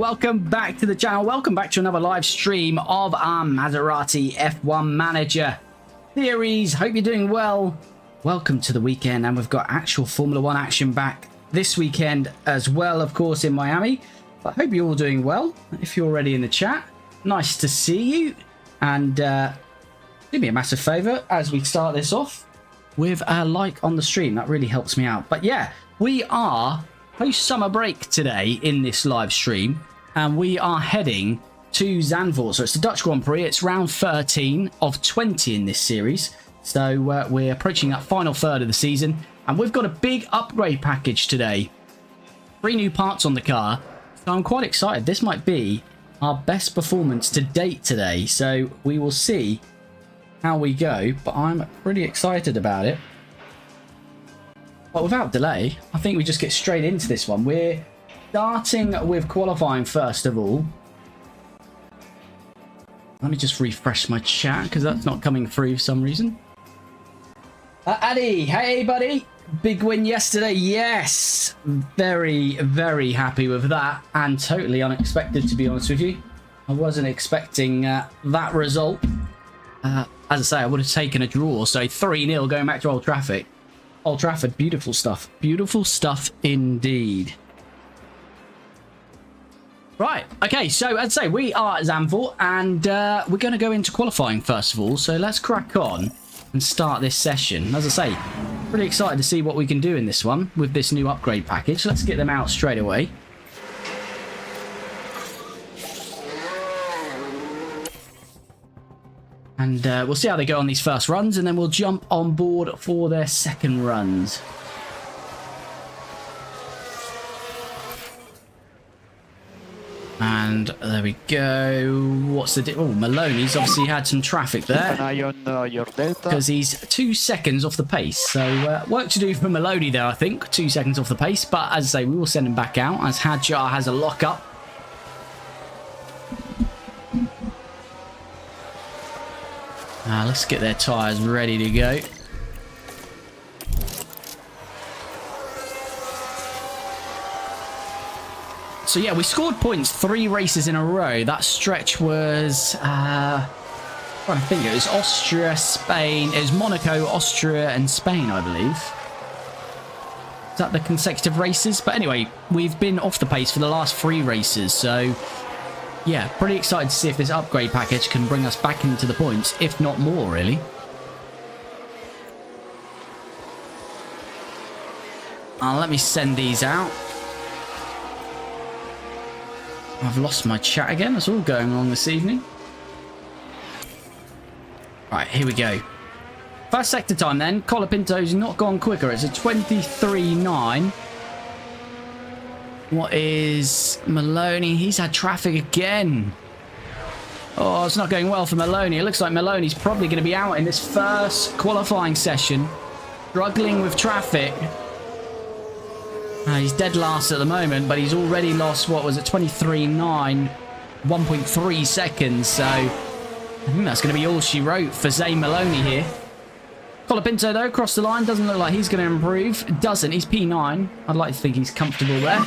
welcome back to the channel. Welcome back to another live stream of our Maserati F1 Manager series. Hope you're doing well. Welcome to the weekend, and we've got actual Formula 1 action back this weekend as well, of course, in Miami. But I hope you're all doing well. If you're already in the chat, nice to see you. And do me a massive favour as we start this off with a like on the stream. That really helps me out. But yeah, we are post-summer break today in this live stream, and we are heading to Zandvoort. So it's the Dutch Grand Prix. It's round 13 of 20 in this series. So we're approaching that final third of the season, and we've got a big upgrade package today. 3 new parts on the car. So I'm quite excited. This might be our best performance to date today. So we will see how we go, but I'm pretty excited about it. But without delay, I think we just get straight into this one. We're starting with qualifying first of all. Let me just refresh my chat because that's not coming through for some reason. Addy, hey buddy. Big win yesterday. Yes. Very, very happy with that, and totally unexpected, to be honest with you. I wasn't expecting that result. As I say, I would have taken a draw. So 3-0 going back to Old Trafford, beautiful stuff. Beautiful stuff indeed. Right, okay, so as I say, we are at Zandvoort, and we're going to go into qualifying first of all. So let's crack on and start this session. As I say, pretty excited to see what we can do in this one with this new upgrade package. Let's get them out straight away. And we'll see how they go on these first runs, and then we'll jump on board for their second runs. And there we go. What's the oh, Maloney's obviously had some traffic there. Keep an eye on your delta. Because he's 2 seconds off the pace. So work to do for Maloney there, I think. 2 seconds off the pace. But as I say, we will send him back out as Hadjar has a lock-up. Let's get their tyres ready to go. So yeah, we scored points 3 races in a row. That stretch was, trying to think, it was Austria, Spain, it was Monaco, Austria and Spain, I believe. Is that the consecutive races? But anyway, we've been off the pace for the last 3 races, so yeah, pretty excited to see if this upgrade package can bring us back into the points, if not more, really. Let me send these out. I've lost my chat again. That's all going on this evening. Right, here we go. First sector time then. Colapinto's not gone quicker. It's a 23.9. What is Maloney? He's had traffic again. Oh, it's not going well for Maloney. It looks like Maloney's probably going to be out in this first qualifying session. Struggling with traffic. He's dead last at the moment, but he's already lost, what was it, 23.9, 1.3 seconds. So I think that's going to be all she wrote for Zane Maloney here. Colapinto, though, across the line. Doesn't look like he's going to improve. Doesn't. He's P9. I'd like to think he's comfortable there.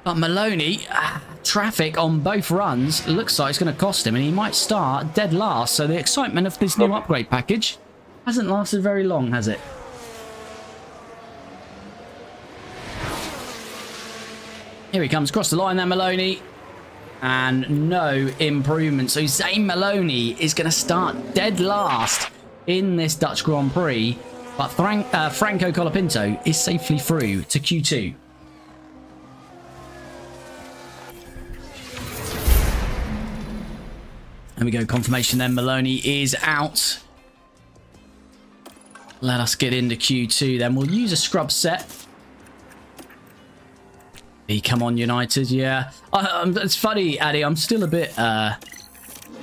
But Maloney, traffic on both runs, looks like it's going to cost him, and he might start dead last. So the excitement of this new upgrade package hasn't lasted very long, has it? Here he comes across the line there, Maloney. And no improvement. So Zane Maloney is going to start dead last in this Dutch Grand Prix. But Franco Colapinto is safely through to Q2. There we go, confirmation then. Maloney is out. Let us get into Q2 then. We'll use a scrub set. Come on, United, yeah. It's funny, Addy, I'm still a bit,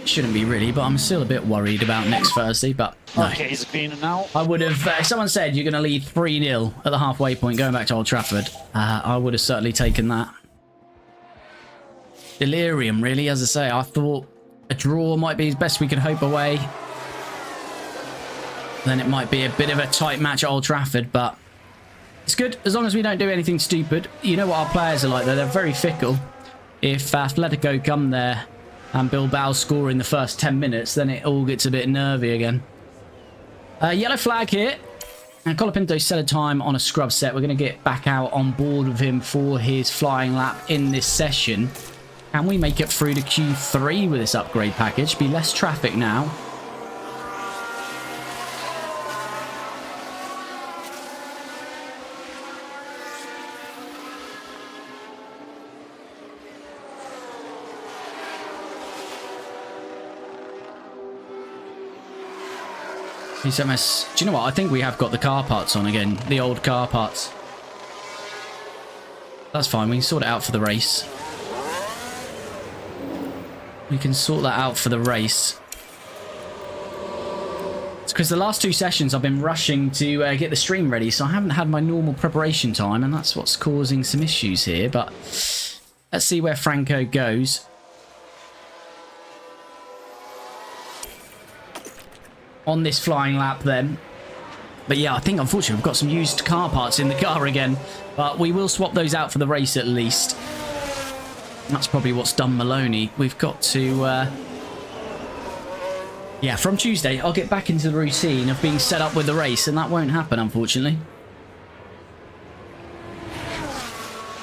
shouldn't be really, but I'm still a bit worried about next Thursday, but no. Okay, he's been now. I would have, if someone said you're going to lead 3-0 at the halfway point going back to Old Trafford, I would have certainly taken that. Delirium, really, as I say. I thought a draw might be as best we could hope away. Then it might be a bit of a tight match at Old Trafford, but It's good as long as we don't do anything stupid. You know what our players are like, though. They're very fickle. If Atletico come there and Bilbao score in the first 10 minutes, then it all gets a bit nervy again. Yellow flag here. And Colapinto set a time on a scrub set. We're going to get back out on board with him for his flying lap in this session. Can we make it through to Q3 with this upgrade package? Be less traffic now. SMS. Do you know what? I think we have got the car parts on again. The old car parts. That's fine. We can sort it out for the race. We can sort that out for the race. It's because the last 2 sessions I've been rushing to get the stream ready, so I haven't had my normal preparation time, and that's what's causing some issues here. But let's see where Franco goes. On this flying lap then. But yeah, I think unfortunately we've got some used car parts in the car again, but we will swap those out for the race at least. That's probably what's done Maloney. We've got to yeah, from Tuesday I'll get back into the routine of being set up with the race, and that won't happen unfortunately.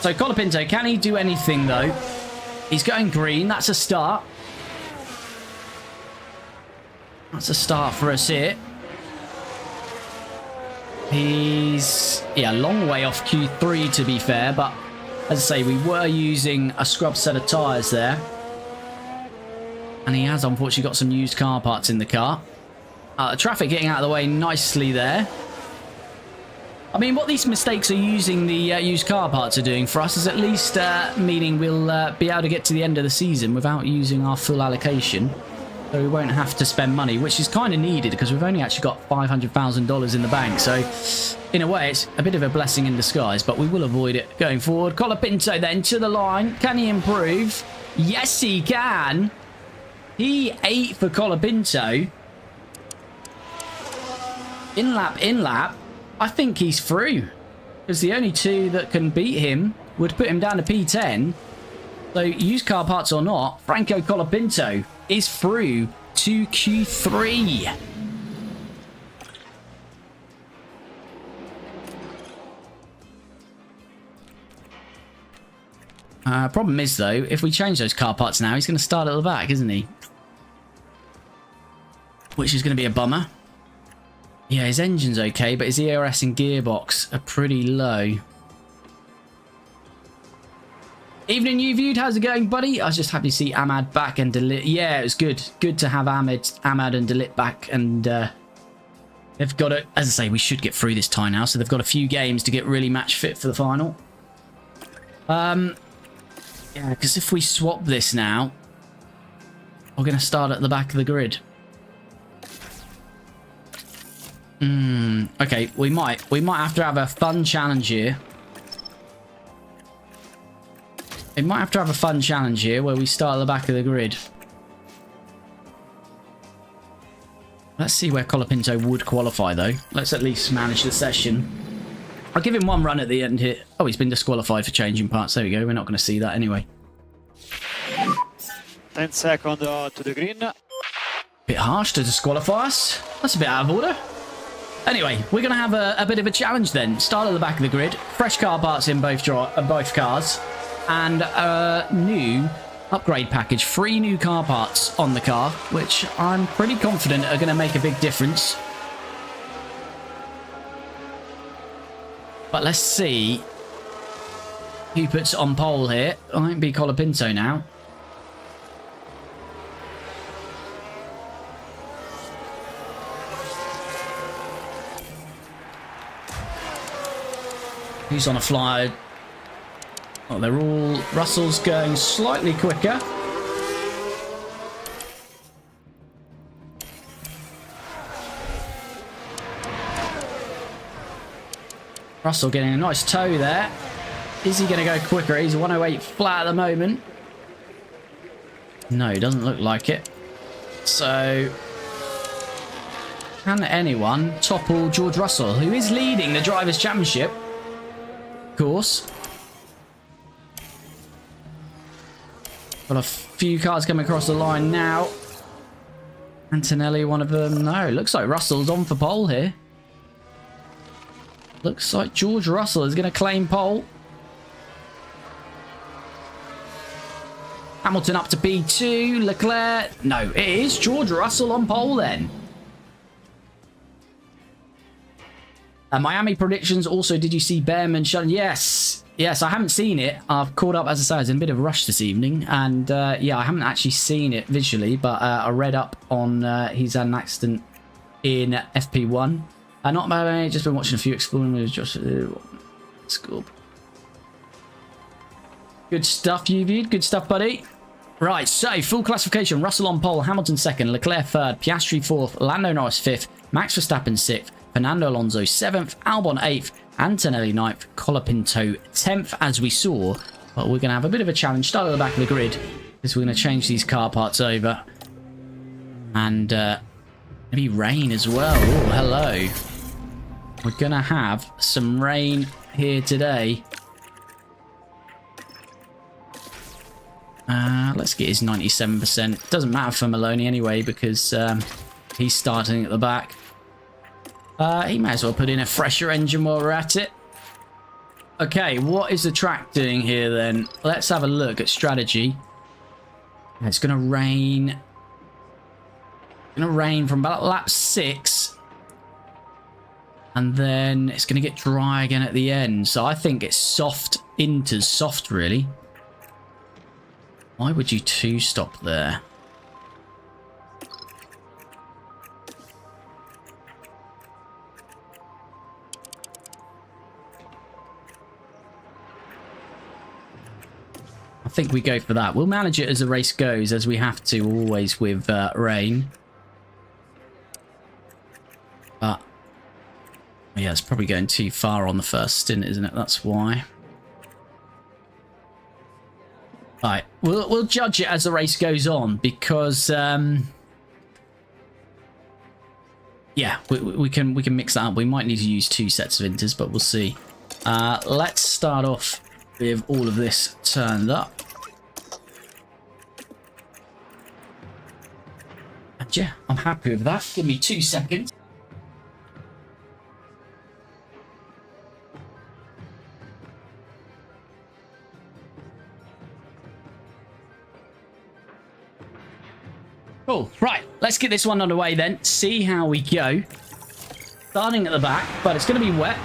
So Colapinto, can he do anything though? He's going green. That's a start. That's a start for us here. He's, yeah, a long way off Q3 to be fair, but as I say, we were using a scrub set of tyres there. And he has unfortunately got some used car parts in the car. Traffic getting out of the way nicely there. I mean, what these mistakes are using the used car parts are doing for us is at least meaning we'll be able to get to the end of the season without using our full allocation. So we won't have to spend money, which is kind of needed because we've only actually got $500,000 in the bank. So in a way, it's a bit of a blessing in disguise, but we will avoid it going forward. Colapinto then to the line. Can he improve? Yes, he can. P8 for Colapinto. In lap. I think he's through. Because the only 2 that can beat him would put him down to P10. So used car parts or not, Franco Colapinto is through to Q3. Problem is though, if we change those car parts now, he's going to start at the back, isn't he? Which is going to be a bummer. Yeah, his engine's okay, but his ERS and gearbox are pretty low. Evening, you viewed. How's it going, buddy? I was just happy to see Ahmad back and Delit. Yeah, it was good. Good to have Ahmad and Delit back. And they've got it. As I say, we should get through this tie now. So they've got a few games to get really match fit for the final. Yeah, because if we swap this now, we're going to start at the back of the grid. Okay, we might have to have a fun challenge here. We might have to have a fun challenge here where we start at the back of the grid. Let's see where Colapinto would qualify though. Let's at least manage the session. I'll give him one run at the end here. Oh, he's been disqualified for changing parts. There we go. We're not going to see that anyway. 10 seconds to the green. Bit harsh to disqualify us. That's a bit out of order. Anyway, we're going to have a bit of a challenge then. Start at the back of the grid. Fresh car parts in both cars. And a new upgrade package. 3 new car parts on the car, which I'm pretty confident are going to make a big difference. But let's see who puts it on pole here. It might be Colapinto now. Who's on a flyer? Oh, they're all... Russell's going slightly quicker. Russell getting a nice toe there. Is he going to go quicker? He's 108 flat at the moment. No, doesn't look like it. So... can anyone topple George Russell, who is leading the Drivers' Championship? of course. Got a few cars coming across the line now. Antonelli, one of them. No, looks like Russell's on for pole here. Looks like George Russell is going to claim pole. Hamilton up to P2. Leclerc. No, it is George Russell on pole then. Miami predictions also. Did you see Behrman shut? Yes. Yes, I haven't seen it. I've caught up, as I say, I was in a bit of a rush this evening. And yeah, I haven't actually seen it visually, but I read up on he's had an accident in FP1. Not bad, just been watching a few exploring with Josh. School. Good stuff, you viewed. Good stuff, buddy. Right, so full classification. Russell on pole, Hamilton second, Leclerc third, Piastri fourth, Lando Norris fifth, Max Verstappen sixth, Fernando Alonso 7th, Albon 8th, Antonelli 9th, Colapinto 10th, as we saw. But we're going to have a bit of a challenge. Start at the back of the grid, because we're going to change these car parts over. And maybe rain as well. Oh, hello. We're going to have some rain here today. Let's get his 97%. Doesn't matter for Maloney anyway, because he's starting at the back. He may as well put in a fresher engine while we're at it. Okay, what is the track doing here then? Let's have a look at strategy. It's going to rain. It's going to rain from about lap 6. And then it's going to get dry again at the end. So I think it's soft into soft, really. Why would you two-stop there? I think we go for that. We'll manage it as the race goes, as we have to always with rain. But yeah, it's probably going too far on the first stint, isn't it? That's why. Right, we'll judge it as the race goes on, because yeah, we can mix that up. We might need to use 2 sets of inters, but we'll see. Let's start off with all of this turned up. And yeah, I'm happy with that. Give me 2 seconds. Cool. Right, let's get this one underway then. See how we go. Starting at the back, but it's going to be wet.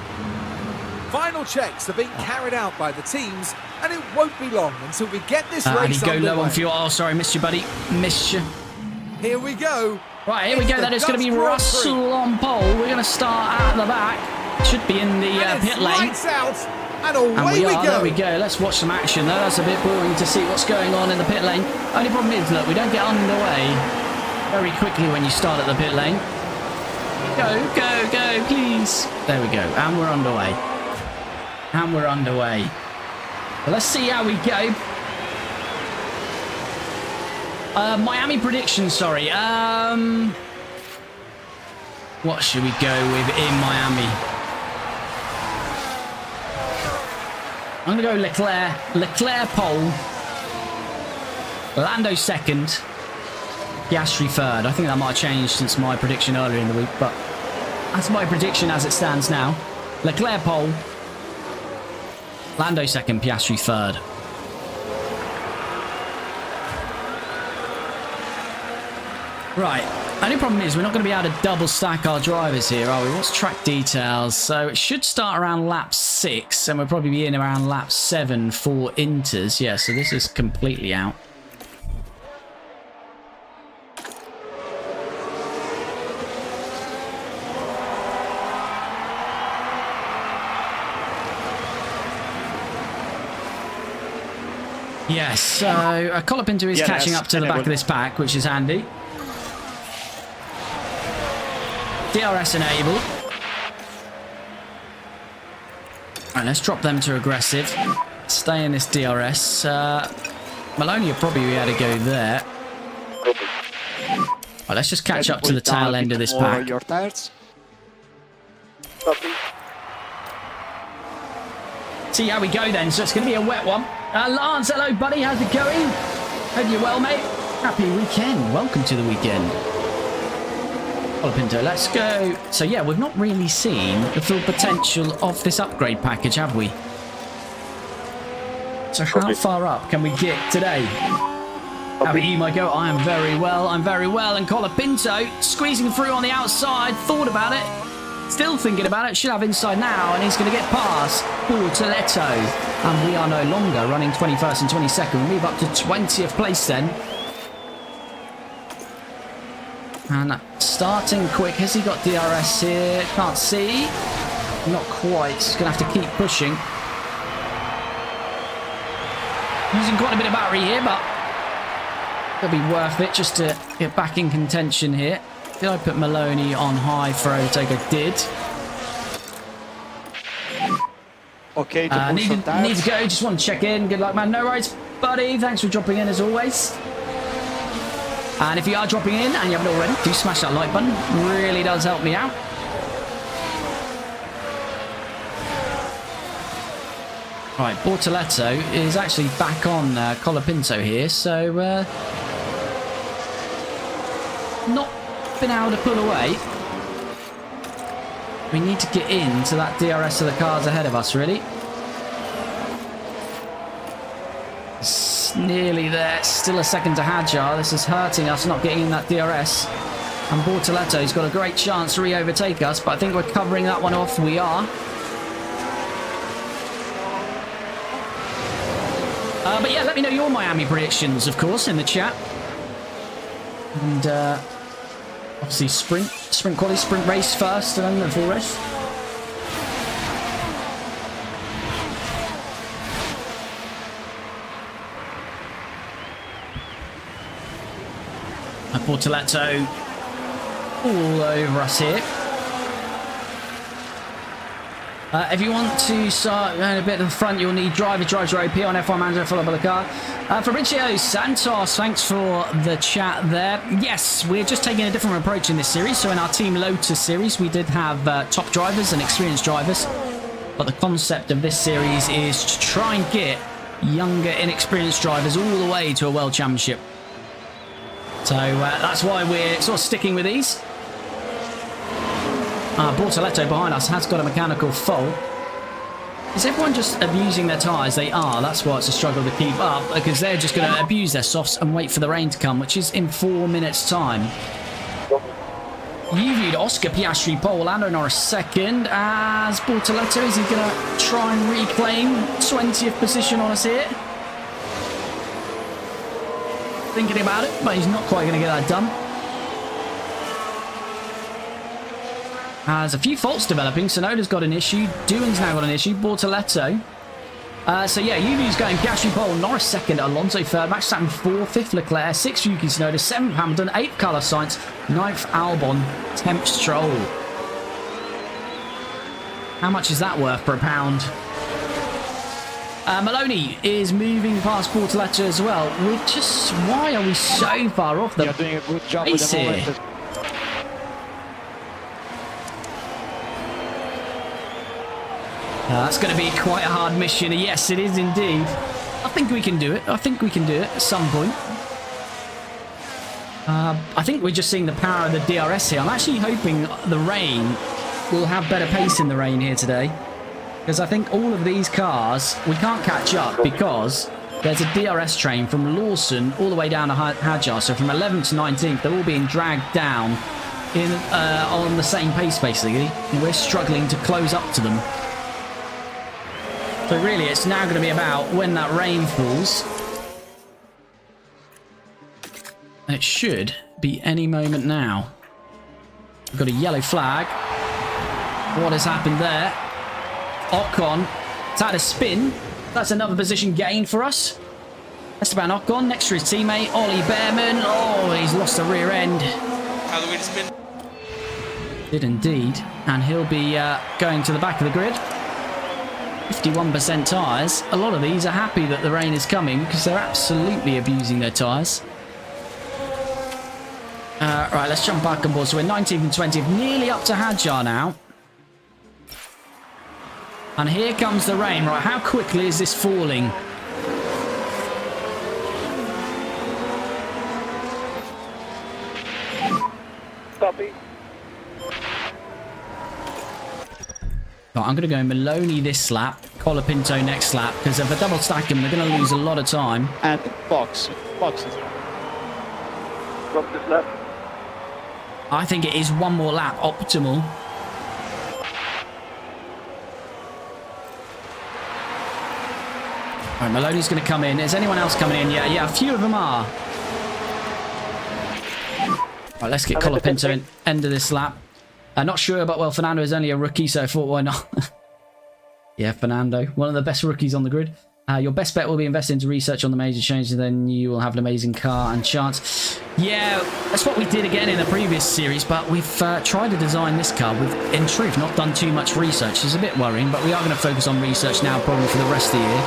Final checks are being carried out by the teams, and it won't be long until we get this race and he go underway. low on fuel. Oh, sorry, missed you, buddy. Missed you. Here we go. Right, here we go. That is going to be Russell on pole. We're going to start at the back. Should be in the pit lane. Lights out, and away we go. There we go. Let's watch some action. That's a bit boring to see what's going on in the pit lane. Only problem is, look, we don't get underway very quickly when you start at the pit lane. Go, go, go, please. There we go. And we're underway. And we're underway. Well, let's see how we go. Miami prediction, sorry. What should we go with in Miami? I'm going to go Leclerc. Leclerc pole. Lando second. Piastri third. I think that might have changed since my prediction earlier in the week, but that's my prediction as it stands now. Leclerc pole. Lando second, Piastri third. Right. Only problem is we're not going to be able to double stack our drivers here, are we? What's track details? So it should start around lap 6, and we'll probably be in around lap 7 for inters. Yeah, so this is completely out. Yes, so Colapinto is catching up to the back of this pack, which is handy. DRS enabled. Alright, let's drop them to aggressive. Stay in this DRS. Maloney will probably be able to go there. Right, let's just catch up to the tail end of this pack. Your tires. see how we go then. So it's going to be a wet one. Lance, hello, buddy. How's it going? Hope you're well, mate. Happy weekend. Welcome to the weekend. Pinto, let's go. So yeah, we've not really seen the full potential of this upgrade package, have we? So how far up can we get today? How about you, Michael? I am very well. I'm very well. And Pinto squeezing through on the outside. Thought about it. Still thinking about it. Should have inside now. And he's going to get past Bortoletto. And we are no longer running 21st and 22nd. We move up to 20th place then. And starting quick. Has he got DRS here? Can't see. Not quite. He's going to have to keep pushing. Using quite a bit of battery here, but it'll be worth it just to get back in contention here. Did I put Maloney on high for overtake? I did. Okay, need to go. Just want to check in. Good luck, man. No worries, buddy. Thanks for dropping in as always. And if you are dropping in and you haven't already, do smash that like button. Really does help me out. Right, Bortoletto is actually back on Colapinto here, so not been able to pull away. We need to get into that DRS of the cars ahead of us, really. It's nearly there. Still a second to Hadjar. This is hurting us not getting in that DRS. And Bortoletto's got a great chance to re-overtake us, but I think we're covering that one off. We are. But yeah, let me know your Miami predictions, of course, in the chat. And obviously sprint quality, sprint race first, and then the full race. Bortoletto all over us here. If you want to start going a bit to the front, you'll need driver OP on F1 Manager, followed by the car. Fabricio Santos, thanks for the chat there. Yes, we're just taking a different approach in this series. So in our Team Lotus series, we did have top drivers and experienced drivers. But the concept of this series is to try and get younger, inexperienced drivers all the way to a World Championship. So that's why we're sort of sticking with these. Bortoletto behind us has got a mechanical fault. Is everyone just abusing their tyres? They are. That's why it's a struggle to keep up, because they're just going to abuse their softs and wait for the rain to come, which is in 4 minutes' time. You viewed Oscar Piastri pole, Lando Norris second. As Bortoletto, is he going to try and reclaim 20th position on us here? Thinking about it, but he's not quite going to get that done. There's a few faults developing. Sonoda's got an issue. Doohan's now got an issue. Bortoletto. So yeah, Yuvi's going Piastri pole, Norris second, Alonso third, Max Verstappen fourth, fifth Leclerc, sixth Yuki Tsunoda, seventh Hamilton, eighth Carlos Sainz, ninth Albon, 10th Stroll. How much is that worth per pound? Maloney is moving past Bortoletto as well. Why are we so far off the doing a good job pace with the here? moment. That's going to be quite a hard mission. Yes, it is indeed. I think we can do it. I think we can do it at some point. I think we're just seeing the power of the DRS here. I'm actually hoping the rain will have better pace in the rain here today. Because I think all of these cars, we can't catch up because there's a DRS train from Lawson all the way down to Hadjar. So from 11th to 19th, they're all being dragged down on the same pace, basically. And we're struggling to close up to them. So really, it's now going to be about when that rain falls. It should be any moment now. We've got a yellow flag. What has happened there? Ocon, it's had a spin. That's another position gain for us. Esteban Ocon next to his teammate, Ollie Behrman. Oh, he's lost the rear end. How the wheels spin? Did indeed. And he'll be going to the back of the grid. 51% tyres. A lot of these are happy that the rain is coming because they're absolutely abusing their tyres. Right, let's jump back on board. So we're 19th and 20th, nearly up to Hadjar now. And here comes the rain. Right, how quickly is this falling? Copy. Right, I'm going to go Maloney this lap, Colapinto next lap, because if I double stack them, they're going to lose a lot of time. And boxes. Drop this lap. I think it is one more lap optimal. Right, Maloney's going to come in. Is anyone else coming in? Yeah, a few of them are. Right, let's get Colapinto in end of this lap. Not sure, but well, Fernando is only a rookie, so I thought, why not? Yeah, Fernando, one of the best rookies on the grid. Your best bet will be invested into research on the major changes, and then you will have an amazing car and chance. Yeah, that's what we did again in the previous series, but we've tried to design this car. We've, in truth, not done too much research. It's a bit worrying, but we are going to focus on research now, probably for the rest of the year.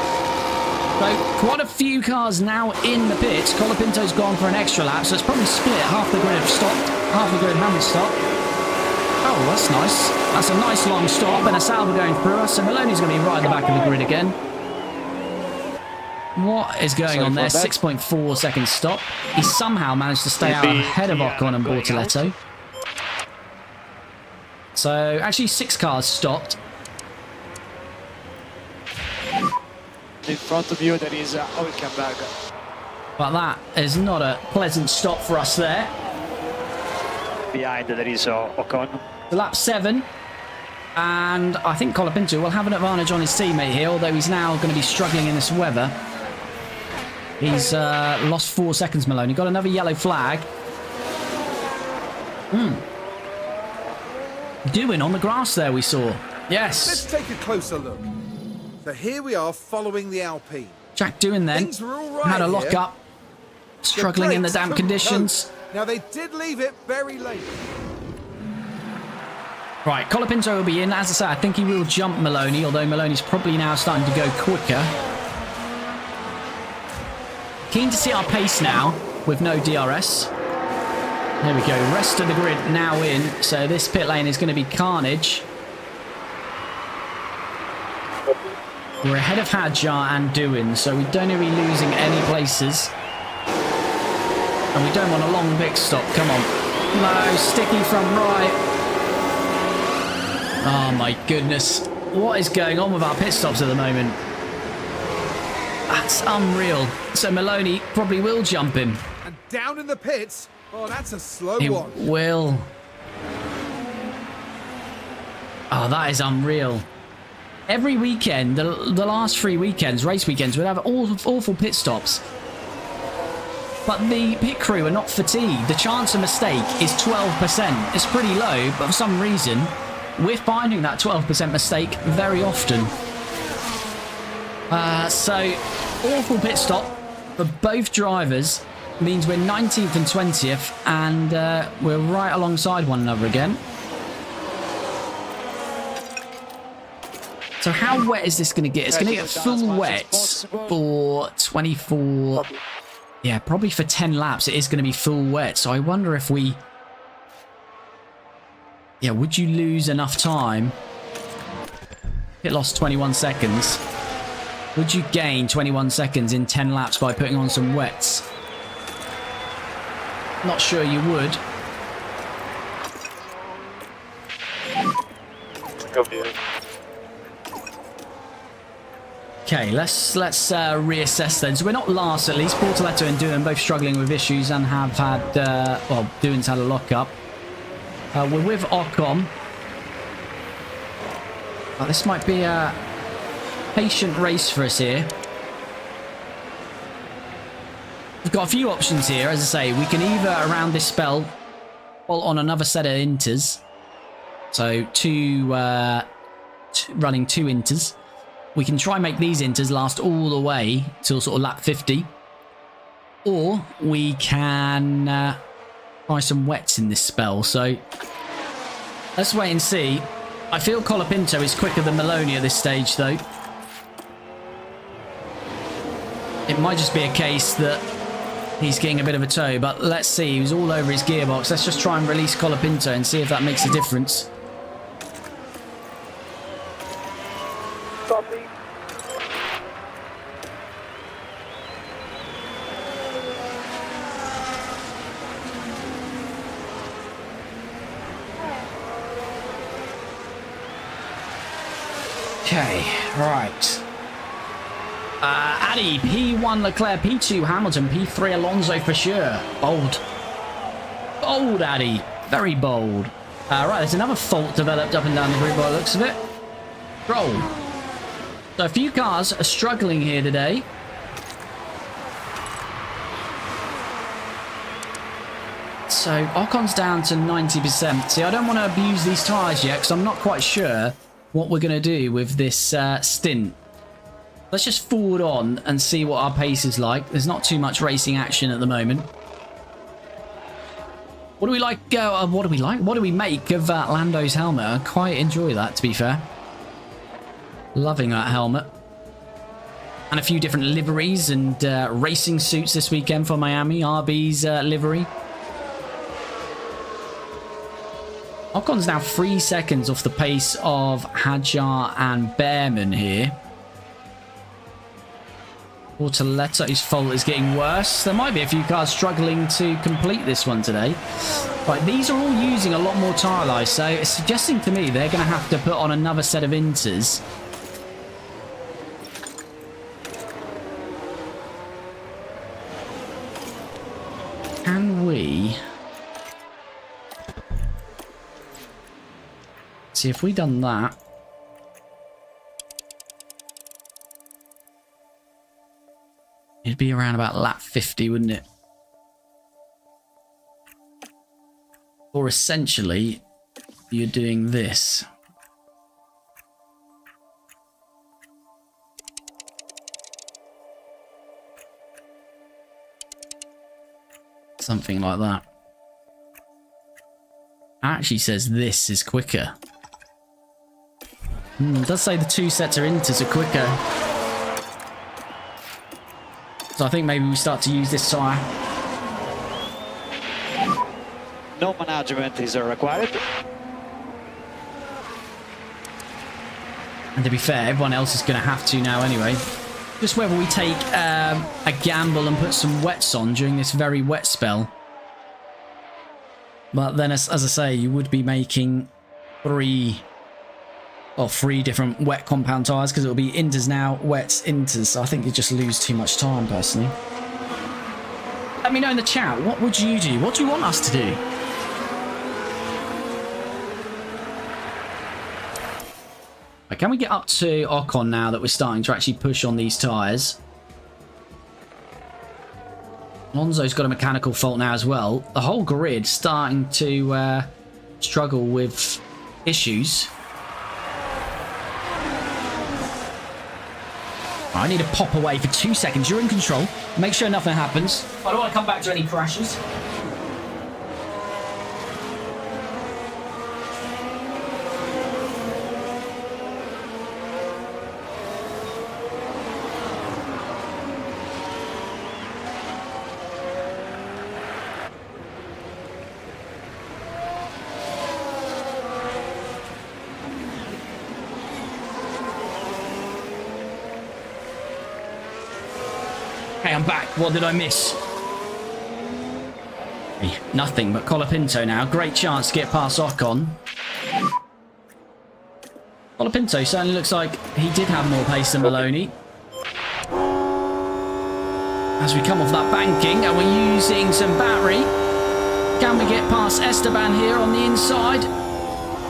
So, quite a few cars now in the pits. Colapinto's gone for an extra lap, so it's probably split. Half the grid have stopped, half the grid haven't stopped. Oh, that's nice. That's a nice long stop, and a Salva going through us. So Maloney's going to be right at the back of the grid again. What is going on there? 6.4 seconds stop. He somehow managed to stay out ahead of Ocon and Bortoletto. So, actually, 6 cars stopped. In front of you, there is Hülkenberg. But that is not a pleasant stop for us there. Behind, there is Ocon. Lap 7. And I think Colapinto will have an advantage on his teammate here, although he's now going to be struggling in this weather. He's lost 4 seconds, Maloney. Got another yellow flag. Doing on the grass there, we saw. Yes. Let's take a closer look. So here we are following the Alpine. Jack Doohan then Things were all right had a lock here. up. Struggling in the damp conditions. Now they did leave it very late. Right, Colapinto will be in. As I say, I think he will jump Maloney, although Maloney's probably now starting to go quicker. Keen to see our pace now with no DRS. There we go. Rest of the grid now in. So this pit lane is going to be carnage. We're ahead of Hadjar and Doohan, so we don't want to be losing any places. And we don't want a long pit stop. Come on. No, sticky from right. Oh my goodness. What is going on with our pit stops at the moment? That's unreal. So Maloney probably will jump him. And down in the pits. Oh, that's a slow He one. will. Oh, that is unreal. Every weekend, the last 3 weekends, race weekends, we'd have awful pit stops. But the pit crew are not fatigued. The chance of mistake is 12%. It's pretty low, but for some reason, we're finding that 12% mistake very often. So, awful pit stop for both drivers means we're 19th and 20th, and we're right alongside one another again. So how wet is this going to get? It's going to get full wet for 24... Yeah, probably for 10 laps it is going to be full wet. So I wonder if we... Yeah, would you lose enough time? It lost 21 seconds. Would you gain 21 seconds in 10 laps by putting on some wets? Not sure you would. Okay, let's reassess then. So we're not last, at least. Bortoletto and Doohan both struggling with issues and have had, well, Doohan's had a lock-up. We're with Ocon. Oh, this might be a patient race for us here. We've got a few options here, as I say. We can either, around this spell, pull on another set of inters. So, running 2 inters. We can try and make these inters last all the way till sort of lap 50. Or we can try some wets in this spell. So let's wait and see. I feel Colapinto is quicker than Maloney at this stage, though. It might just be a case that he's getting a bit of a tow, but let's see. He was all over his gearbox. Let's just try and release Colapinto and see if that makes a difference. Okay, right. Addy, P1 Leclerc, P2 Hamilton, P3 Alonso for sure. Bold. Bold, Addy. Very bold. Right, there's another fault developed up and down the grid by the looks of it. Roll. So a few cars are struggling here today. So Ocon's down to 90%. See, I don't want to abuse these tyres yet because I'm not quite sure what we're going to do with this stint. Let's just forward on and see what our pace is like. There's not too much racing action at the moment. What do we like? What do we like? What do we make of Lando's helmet? I quite enjoy that, to be fair. Loving that helmet. And a few different liveries and racing suits this weekend for Miami. RB's livery. Ocon's now 3 seconds off the pace of Hadjar and Behrman here. Bortoletto's fault is getting worse. There might be a few cars struggling to complete this one today. Right, these are all using a lot more tyre life, so it's suggesting to me they're going to have to put on another set of inters. Can we... See, if we done that... It'd be around about lap 50, wouldn't it? Or essentially, you're doing this. Something like that. Actually says this is quicker. It does say the 2 sets of inters are quicker. So I think maybe we start to use this tyre. No management is required. And to be fair, everyone else is going to have to now anyway. Just whether we take a gamble and put some wets on during this very wet spell. But then, as I say, you would be making 3 different wet compound tyres because it'll be inters now, wets, inters. So I think you just lose too much time, personally. Let me know in the chat, what would you do? What do you want us to do? Right, can we get up to Ocon now that we're starting to actually push on these tyres? Alonso's got a mechanical fault now as well. The whole grid starting to struggle with issues. I need to pop away for 2 seconds. You're in control. Make sure nothing happens. I don't want to come back to any crashes. Okay, I'm back. What did I miss? Nothing but Colapinto now. Great chance to get past Ocon. Colapinto certainly looks like he did have more pace than Maloney. As we come off that banking and we're using some battery. Can we get past Esteban here on the inside?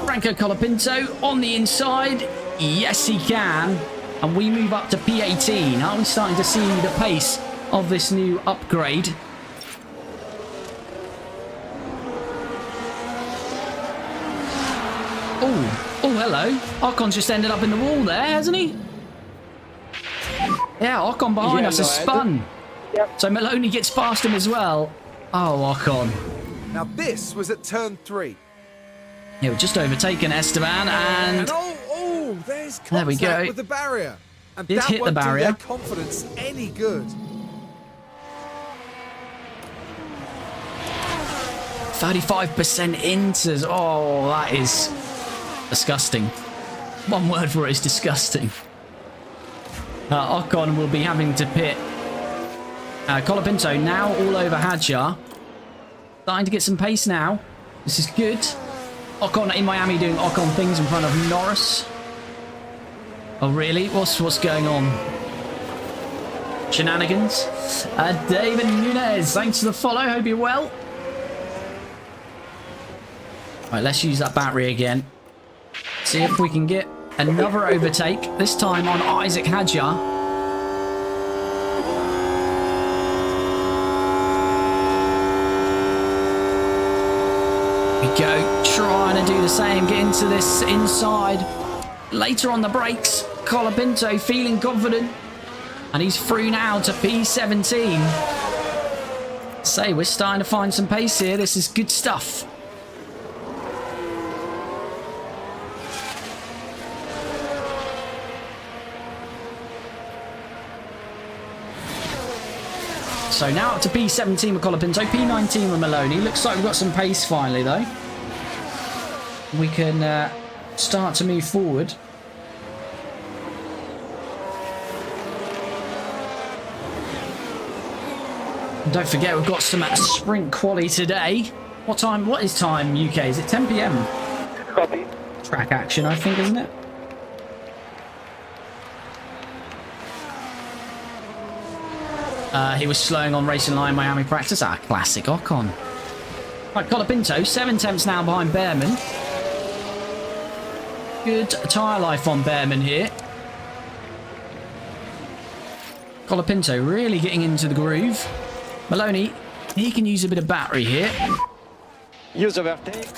Franco Colapinto on the inside. Yes, he can. And we move up to P18. Aren't we starting to see the pace of this new upgrade? Oh, hello. Ocon's just ended up in the wall there, hasn't he? Yeah, Ocon behind us has spun. Yep. So Maloney gets past him as well. Oh, Ocon. Now this was at turn 3. Yeah, we've just overtaken Esteban and there's there we go. With the barrier. And Did that hit the won't do barrier. their confidence any good. 35% inters. Oh, that is disgusting. One word for it is disgusting. Ocon will be having to pit. Colapinto now all over Hadjar. Starting to get some pace now. This is good. Ocon in Miami doing Ocon things in front of Norris. Oh, really? What's going on? Shenanigans? David Nunez, thanks for the follow. Hope you're well. Right, let's use that battery again. See if we can get another overtake. This time on Isaac Hadjar. We go, trying to do the same, get into this inside. Later on the brakes, Colapinto feeling confident. And he's through now to P17. Say, we're starting to find some pace here. This is good stuff. So now up to P17 with Colapinto, P19 with Maloney. Looks like we've got some pace finally, though. We can start to move forward. And don't forget, we've got some sprint quali today. What time? What is time, UK? Is it 10 PM? Copy. Track action, I think, isn't it? He was slowing on racing line Miami practice. Ah, classic Ocon. Right, Colapinto, 7 tenths now behind Behrman. Good tyre life on Behrman here. Colapinto really getting into the groove. Maloney, he can use a bit of battery here. Use overtake.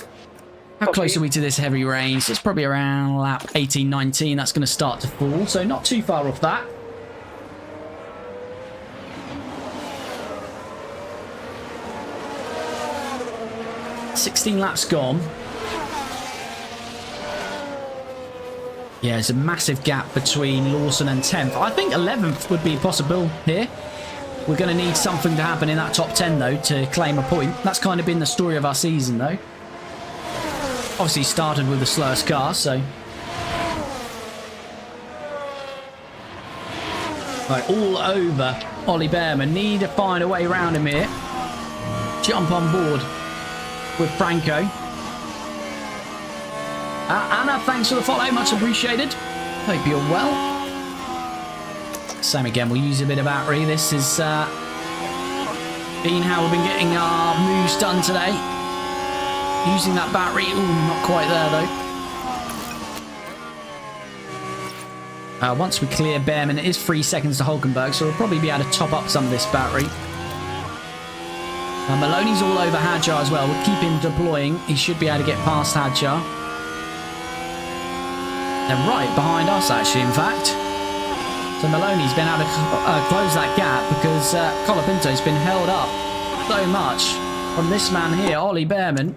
How close are we to this heavy rain? So it's probably around lap 18, 19. That's going to start to fall, so not too far off that. $16 laps gone. Yeah, there's a massive gap between Lawson and 10th. I think 11th would be possible here. We're going to need something to happen in that top 10, though, to claim a point. That's kind of been the story of our season, though. Obviously started with the slowest car, so... Right, all over Ollie Behrman. Need to find a way around him here. Jump on board with Franco. Anna, thanks for the follow, much appreciated. Hope you're well. Same again, we'll use a bit of battery. This is been how we've been getting our moves done today. Using that battery. Ooh, not quite there though. Once we clear Behrman, it is 3 seconds to Hulkenberg, so we'll probably be able to top up some of this battery. Maloney's all over Hadjar as well. We'll keep him deploying. He should be able to get past Hadjar. They're right behind us, actually, in fact. So Maloney's been able to close that gap because Colapinto's been held up so much from this man here, Ollie Behrman.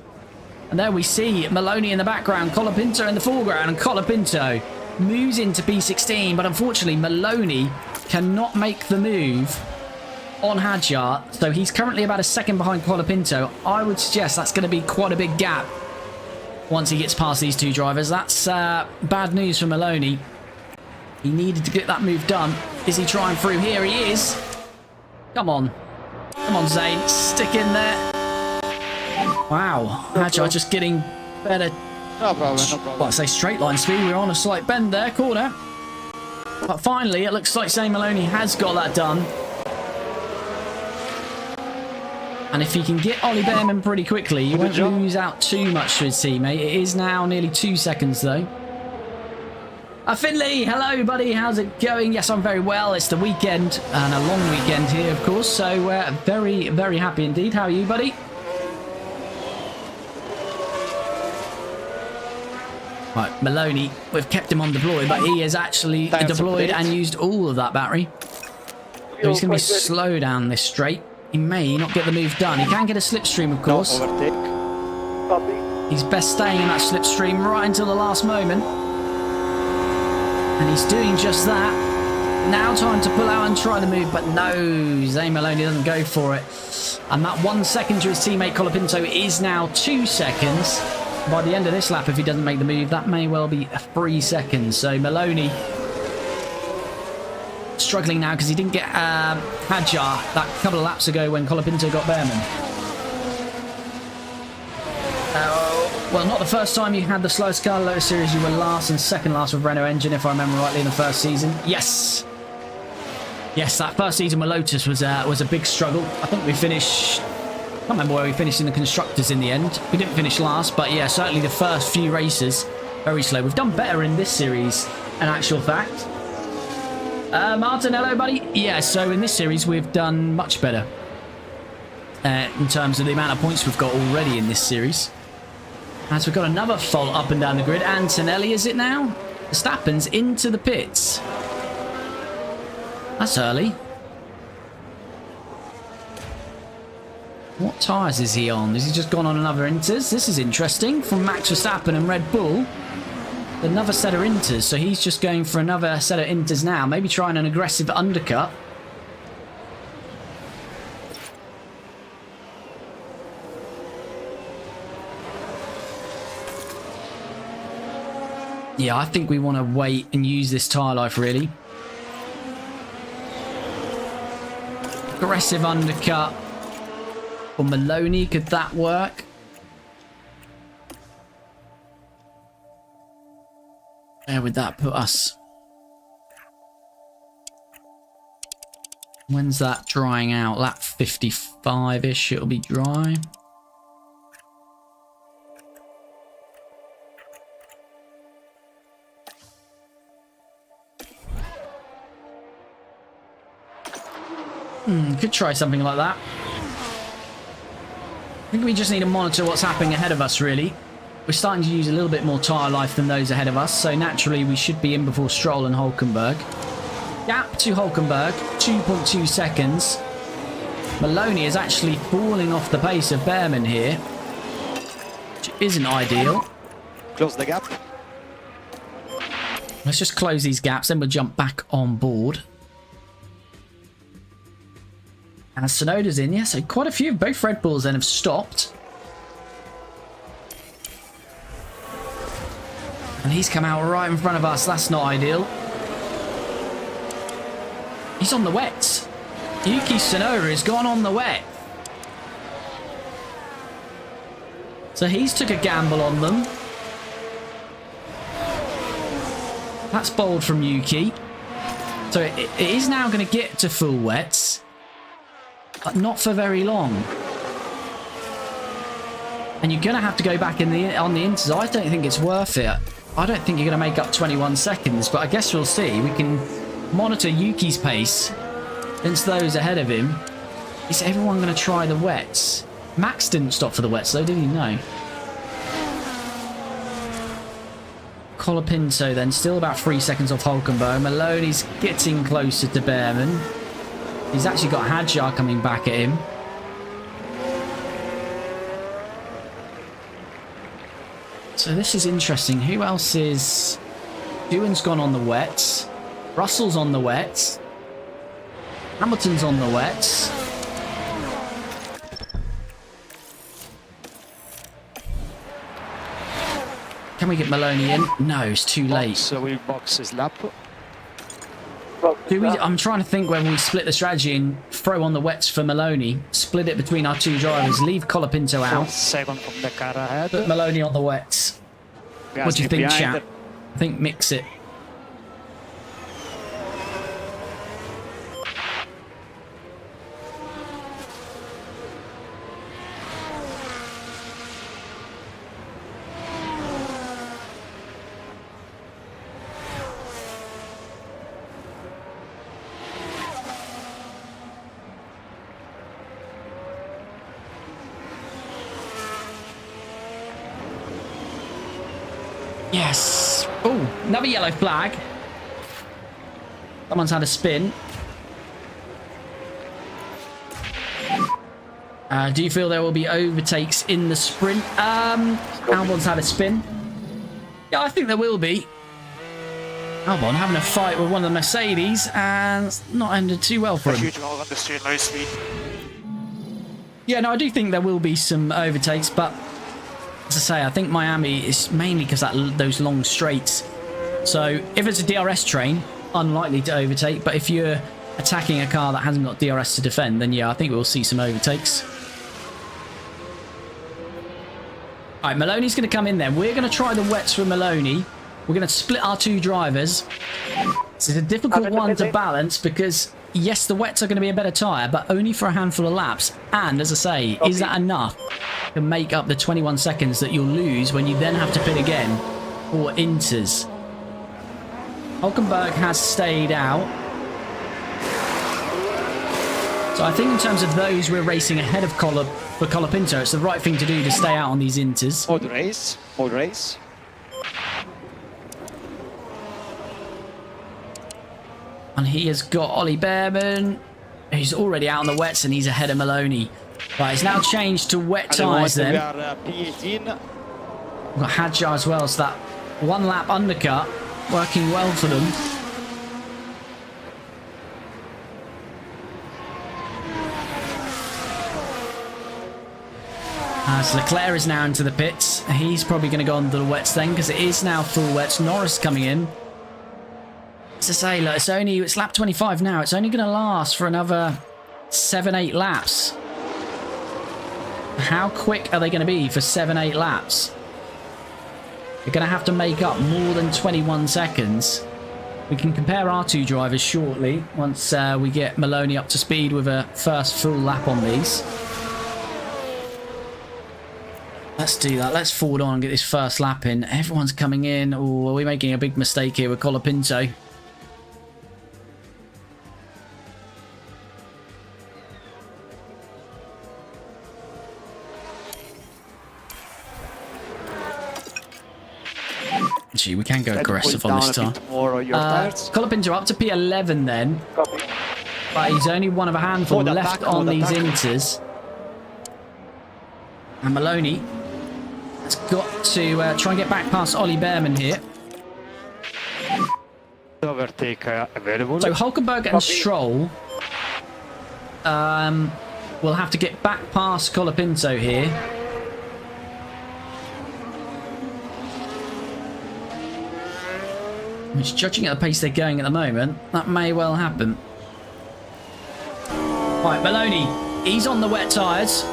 And there we see Maloney in the background, Colapinto in the foreground, and Colapinto moves into P16, but unfortunately Maloney cannot make the move on Hadjar, so he's currently about a second behind Colapinto. I would suggest that's going to be quite a big gap once he gets past these two drivers. That's bad news for Maloney. He needed to get that move done. Is he trying through? Here he is. Come on. Come on, Zane. Stick in there. Wow. Hadjar just getting better. No problem, no problem. Well, I say straight line speed. We're on a slight bend there, corner. But finally, it looks like Zane Maloney has got that done. And if he can get Ollie Behrman pretty quickly, he won't lose out too much to his teammate. It is now nearly 2 seconds, though. Finley, hello, buddy. How's it going? Yes, I'm very well. It's the weekend, and a long weekend here, of course. So, very, very happy indeed. How are you, buddy? Right, Maloney, we've kept him on deploy, but he is actually deployed and used all of that battery. So he's going to be slow down this straight. He may not get the move done. He can get a slipstream, of course. No overtake. Copy. He's best staying in that slipstream right until the last moment. And he's doing just that. Now time to pull out and try the move, but no, Zane Maloney doesn't go for it. And that 1 second to his teammate Colapinto is now 2 seconds. By the end of this lap, if he doesn't make the move, that may well be 3 seconds. So Maloney struggling now because he didn't get Hadjar that couple of laps ago when Colapinto got Behrman. Well, not the first time you had the slowest car Lotus Series. You were last and second last with Renault engine, if I remember rightly, in the first season. Yes. Yes, that first season with Lotus was a big struggle. I think we finished... I can't remember where we finished in the Constructors in the end. We didn't finish last, but yeah, certainly the first few races, very slow. We've done better in this series, in actual fact. Martin, hello, buddy. Yeah, so in this series, we've done much better. In terms of the amount of points we've got already in this series. As we've got another fault up and down the grid. Antonelli, is it now? Verstappen's into the pits. That's early. What tyres is he on? Has he just gone on another Inters? This is interesting. From Max Verstappen and Red Bull. Another set of Inters. So he's just going for another set of Inters now. Maybe trying an aggressive undercut. Yeah, I think we want to wait and use this tyre life, really. Aggressive undercut for Maloney. Could that work? Where would that put us? When's that drying out? Lap 55-ish, it'll be dry. Could try something like that. I think we just need to monitor what's happening ahead of us, really. We're starting to use a little bit more tyre life than those ahead of us, so naturally we should be in before Stroll and Hulkenberg. Gap to Hulkenberg, 2.2 seconds. Maloney is actually falling off the pace of Behrman here, which isn't ideal. Close the gap. Let's just close these gaps, then we'll jump back on board. And Tsunoda's in, yeah, so quite a few of both Red Bulls then have stopped. And he's come out right in front of us. That's not ideal. He's on the wets. Yuki Tsunoda has gone on the wet. So he's took a gamble on them. That's bold from Yuki. So it is now going to get to full wets. But not for very long. And you're going to have to go back on the Inters. I don't think it's worth it. I don't think you're going to make up 21 seconds, but I guess we'll see. We can monitor Yuki's pace against those ahead of him. Is everyone going to try the wets? Max didn't stop for the wets, though, did he? No. Colapinto then, still about 3 seconds off Hulkenberg. Maloney's getting closer to Behrman. He's actually got Hadjar coming back at him. So this is interesting. Who else is... Ewan's gone on the wets. Russell's on the wets. Hamilton's on the wets. Can we get Maloney in? No, it's too late. So we box his lap. Do we? I'm trying to think whether we split the strategy and throw on the wets for Maloney, split it between our two drivers, leave Colapinto out, Second from the car ahead. put Maloney on the wets. What do you think, chat? I think mix it. Yes. Oh, another yellow flag. Someone's had a spin. Do you feel there will be overtakes in the sprint? Albon's had a spin. Yeah, I think there will be. Albon having a fight with one of the Mercedes and it's not ended too well for him. Huge hole on the street, low speed. Yeah, no, I do think there will be some overtakes, but as I say, I think Miami is mainly because those long straights. So if it's a DRS train, unlikely to overtake. But if you're attacking a car that hasn't got DRS to defend, then yeah, I think we'll see some overtakes. All right, Maloney's going to come in then. We're going to try the wets with Maloney. We're going to split our two drivers. This is a difficult one to balance because, yes, the wets are going to be a better tyre, but only for a handful of laps. And, as I say, is that enough to make up the 21 seconds that you'll lose when you then have to pit again for inters? Hulkenberg has stayed out. So I think in terms of those, we're racing ahead of for Colapinto. It's the right thing to do to stay out on these inters. Mode race. Mode race. And he has got Ollie Behrman, who's already out on the wets, and he's ahead of Maloney. Right, it's now changed to wet tyres then. We are P18. We've got Hadjar as well, so that one lap undercut working well for them. As Leclerc is now into the pits, he's probably going to go under the wets then, because it is now full wets. Norris coming in. As I say, look, it's lap 25 now. It's only going to last for another 7-8 laps. How quick are they going to be for 7-8 laps? They're going to have to make up more than 21 seconds. We can compare our two drivers shortly once we get Maloney up to speed with a first full lap on these. Let's do that. Let's forward on and get this first lap in. Everyone's coming in. Oh, are we making a big mistake here with Colapinto? Gee, we can go aggressive on this time. Colapinto up to P11 then. Copy. But he's only one of a handful left on these inters. And Maloney has got to try and get back past Ollie Behrman here. Overtake available. So Hulkenberg and Stroll will have to get back past Colapinto here. Which, judging at the pace they're going at the moment, that may well happen. Right, Maloney, he's on the wet tyres.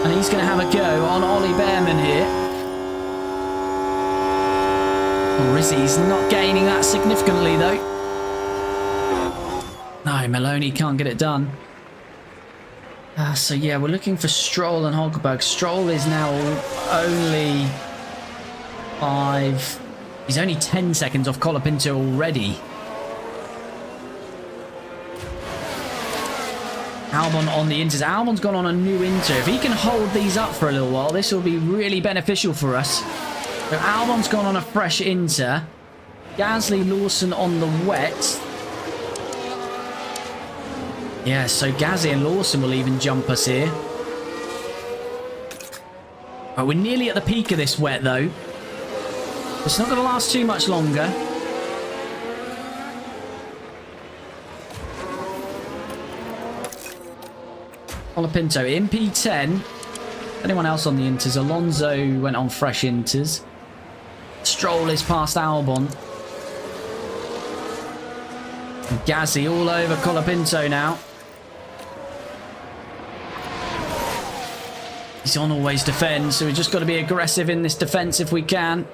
And he's going to have a go on Ollie Behrman here. Or is he? He's not gaining that significantly, though. No, Maloney can't get it done. So, yeah, we're looking for Stroll and Hulkenberg. Stroll is now only 5. He's only 10 seconds off Colapinto already. Albon on the inters. Albon's gone on a new inter. If he can hold these up for a little while, this will be really beneficial for us. So Albon's gone on a fresh inter. Gasly, Lawson on the wet. Yeah, so Gasly and Lawson will even jump us here. Right, we're nearly at the peak of this wet, though. It's not going to last too much longer. Colapinto in P10. Anyone else on the inters? Alonso went on fresh inters. Stroll is past Albon. And Gasly all over Colapinto now. He's on always defend, so we've just got to be aggressive in this defence if we can.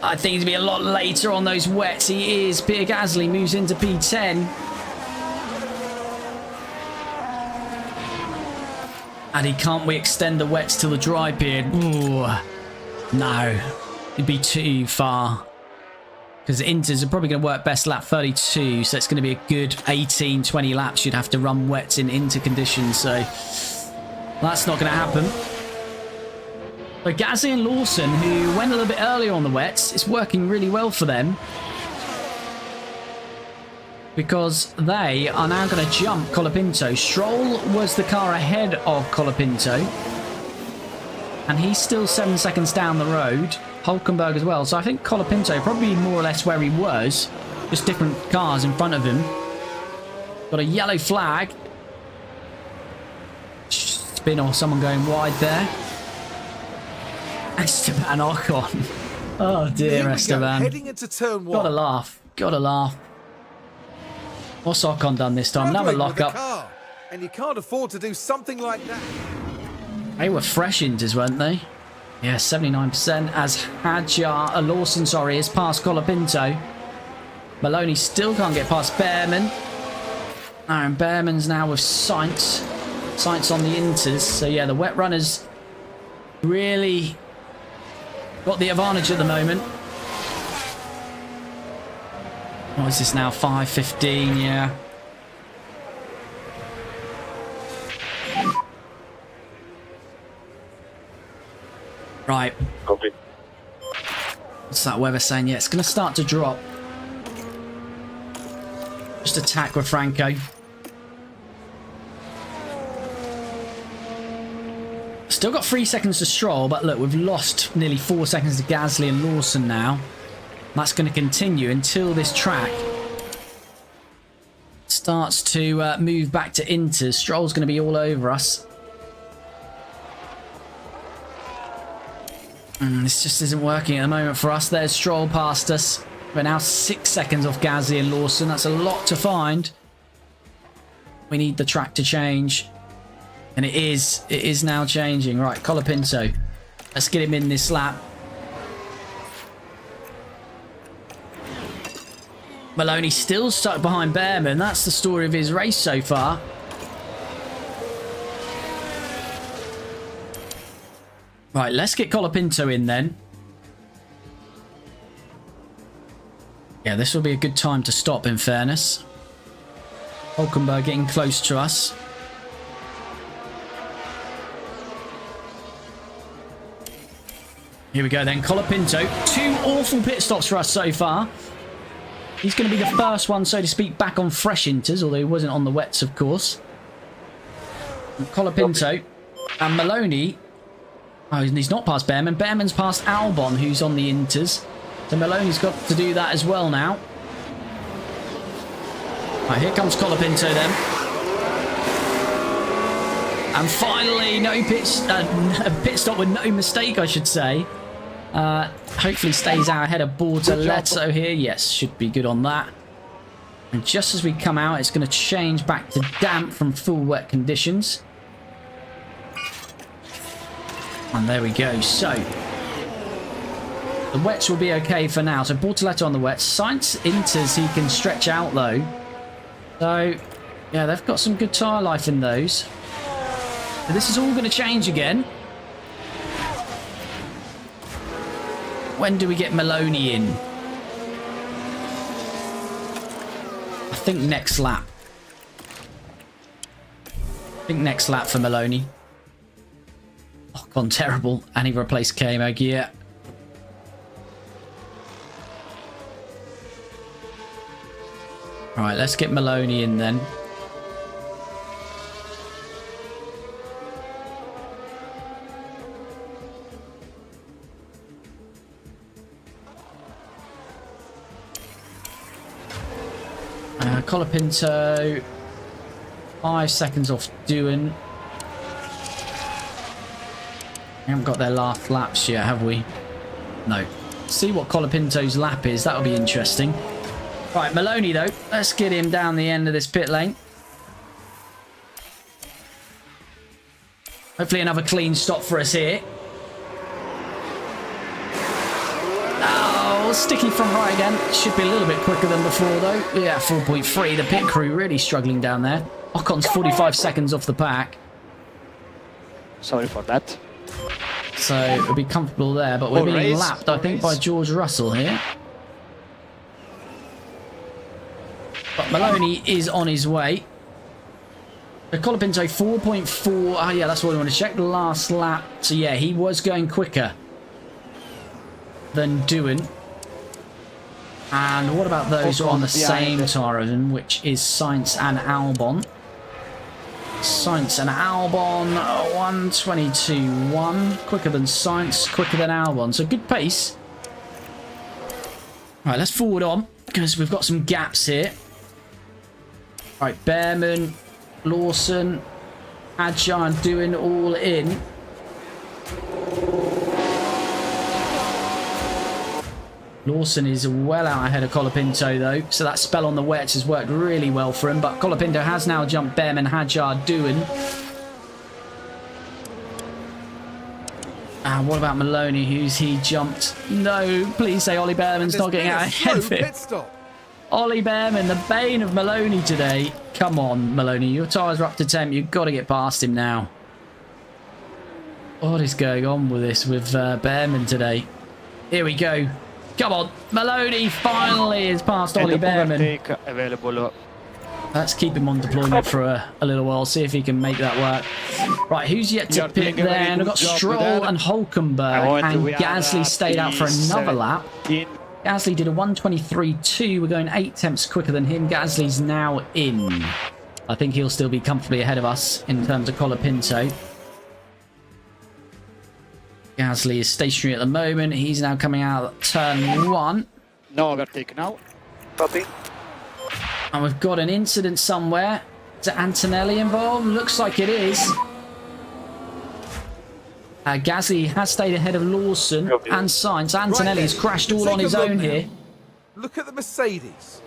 I think he's going to be a lot later on those wets. He is. Pierre Gasly moves into P10. And can't we extend the wets till the dry period? Ooh, no. It'd be too far. Because the inters are probably going to work best lap 32. So it's going to be a good 18, 20 laps you'd have to run wets in inter conditions. So that's not going to happen. But Gasly and Lawson, who went a little bit earlier on the wets, it's working really well for them. Because they are now going to jump Colapinto. Stroll was the car ahead of Colapinto. And he's still 7 seconds down the road. Hulkenberg as well. So I think Colapinto probably more or less where he was. Just different cars in front of him. Got a yellow flag. Spin or someone going wide there. Esteban Ocon. Oh dear, Esteban. Heading into turn 1. Gotta laugh. Gotta laugh. What's Ocon done this time? Another lockup. And you can't afford to do something like that. They were fresh inters, weren't they? Yeah, 79% as Lawson, sorry, is past Colapinto. Maloney still can't get past Behrman. And Behrman's now with Sainz. Sainz on the inters. So yeah, the wet runners really got the advantage at the moment. What is this now? 5:15, yeah. Right. Copy. What's that weather saying? Yeah, it's going to start to drop. Just attack with Franco. Still got 3 seconds to Stroll, but look, we've lost nearly 4 seconds to Gasly and Lawson now. That's going to continue until this track starts to move back to Inters. Stroll's going to be all over us. This just isn't working at the moment for us. There's Stroll past us. We're now 6 seconds off Gasly and Lawson. That's a lot to find. We need the track to change. And it is now changing. Right, Colapinto. Let's get him in this lap. Maloney still stuck behind Behrman. That's the story of his race so far. Right, let's get Colapinto in then. Yeah, this will be a good time to stop, in fairness. Hulkenberg getting close to us. Here we go then, Colapinto. 2 awful pit stops for us so far. He's going to be the first one, so to speak, back on fresh inters, although he wasn't on the wets, of course. Colapinto and Maloney. Oh, he's not past Behrman. Behrman's past Albon, who's on the inters. So Maloney's got to do that as well now. Right, here comes Colapinto then. And finally, no pit stop with no mistake, I should say. Hopefully stays out ahead of Bortoletto here. Yes, should be good on that. And just as we come out, it's going to change back to damp from full wet conditions. And there we go. So, the wets will be okay for now. So, Bortoletto on the wets. Sainz inters he can stretch out, though. So, yeah, they've got some good tyre life in those. So this is all going to change again. When do we get Maloney in? I think next lap. I think next lap for Maloney. Oh, gone terrible. And he replaced KMO gear. Alright, let's get Maloney in then. Colapinto, 5 seconds off doing. We haven't got their last laps yet, have we? No. See what Colapinto's lap is. That'll be interesting. Right, Maloney though. Let's get him down the end of this pit lane. Hopefully another clean stop for us here. Sticky from right again. Should be a little bit quicker than before though. Yeah, 4.3. The pit crew really struggling down there. Ocon's 45 seconds off the pack. Sorry for that. So it'll be comfortable there, but we're being lapped, I think, by George Russell here. But Maloney is on his way. The Colapinto 4.4. Oh yeah, that's what we want to check. The last lap. So yeah, he was going quicker than Doohan. And what about those who are on the same tyre, which is Sainz and Albon? Sainz and Albon, 1:22.1. Quicker than Sainz, quicker than Albon. So good pace. Right, let's forward on, because we've got some gaps here. Right, Behrman, Lawson, Adjar and Doohan all Lawson is well out ahead of Colapinto though, so that spell on the wets has worked really well for him, but Colapinto has now jumped Behrman, Hadjar, Doohan. And what about Maloney? Who's he jumped? No, please say Ollie Behrman's not getting out ahead of him. Ollie Behrman, the bane of Maloney today. Come on, Maloney, your tyres are up to temp. You've got to get past him now. What is going on with this with Behrman today? Here we go. Come on, Maloney finally is past Ollie Behrman. Let's keep him on deployment for a little while, see if he can make that work. Right, who's yet to pit there? And we've got Stroll and Hulkenberg, and Gasly stayed out for another lap. Gasly did a 1:23.2. We're going 8 tenths quicker than him. Gasly's now in. I think he'll still be comfortably ahead of us in terms of Colapinto. Gasly is stationary at the moment. He's now coming out of turn 1. No overtake now. Copy. And we've got an incident somewhere. Is Antonelli involved? Looks like it is. Gasly has stayed ahead of Lawson and Sainz. Antonelli has crashed all on his own here. Look at the Mercedes.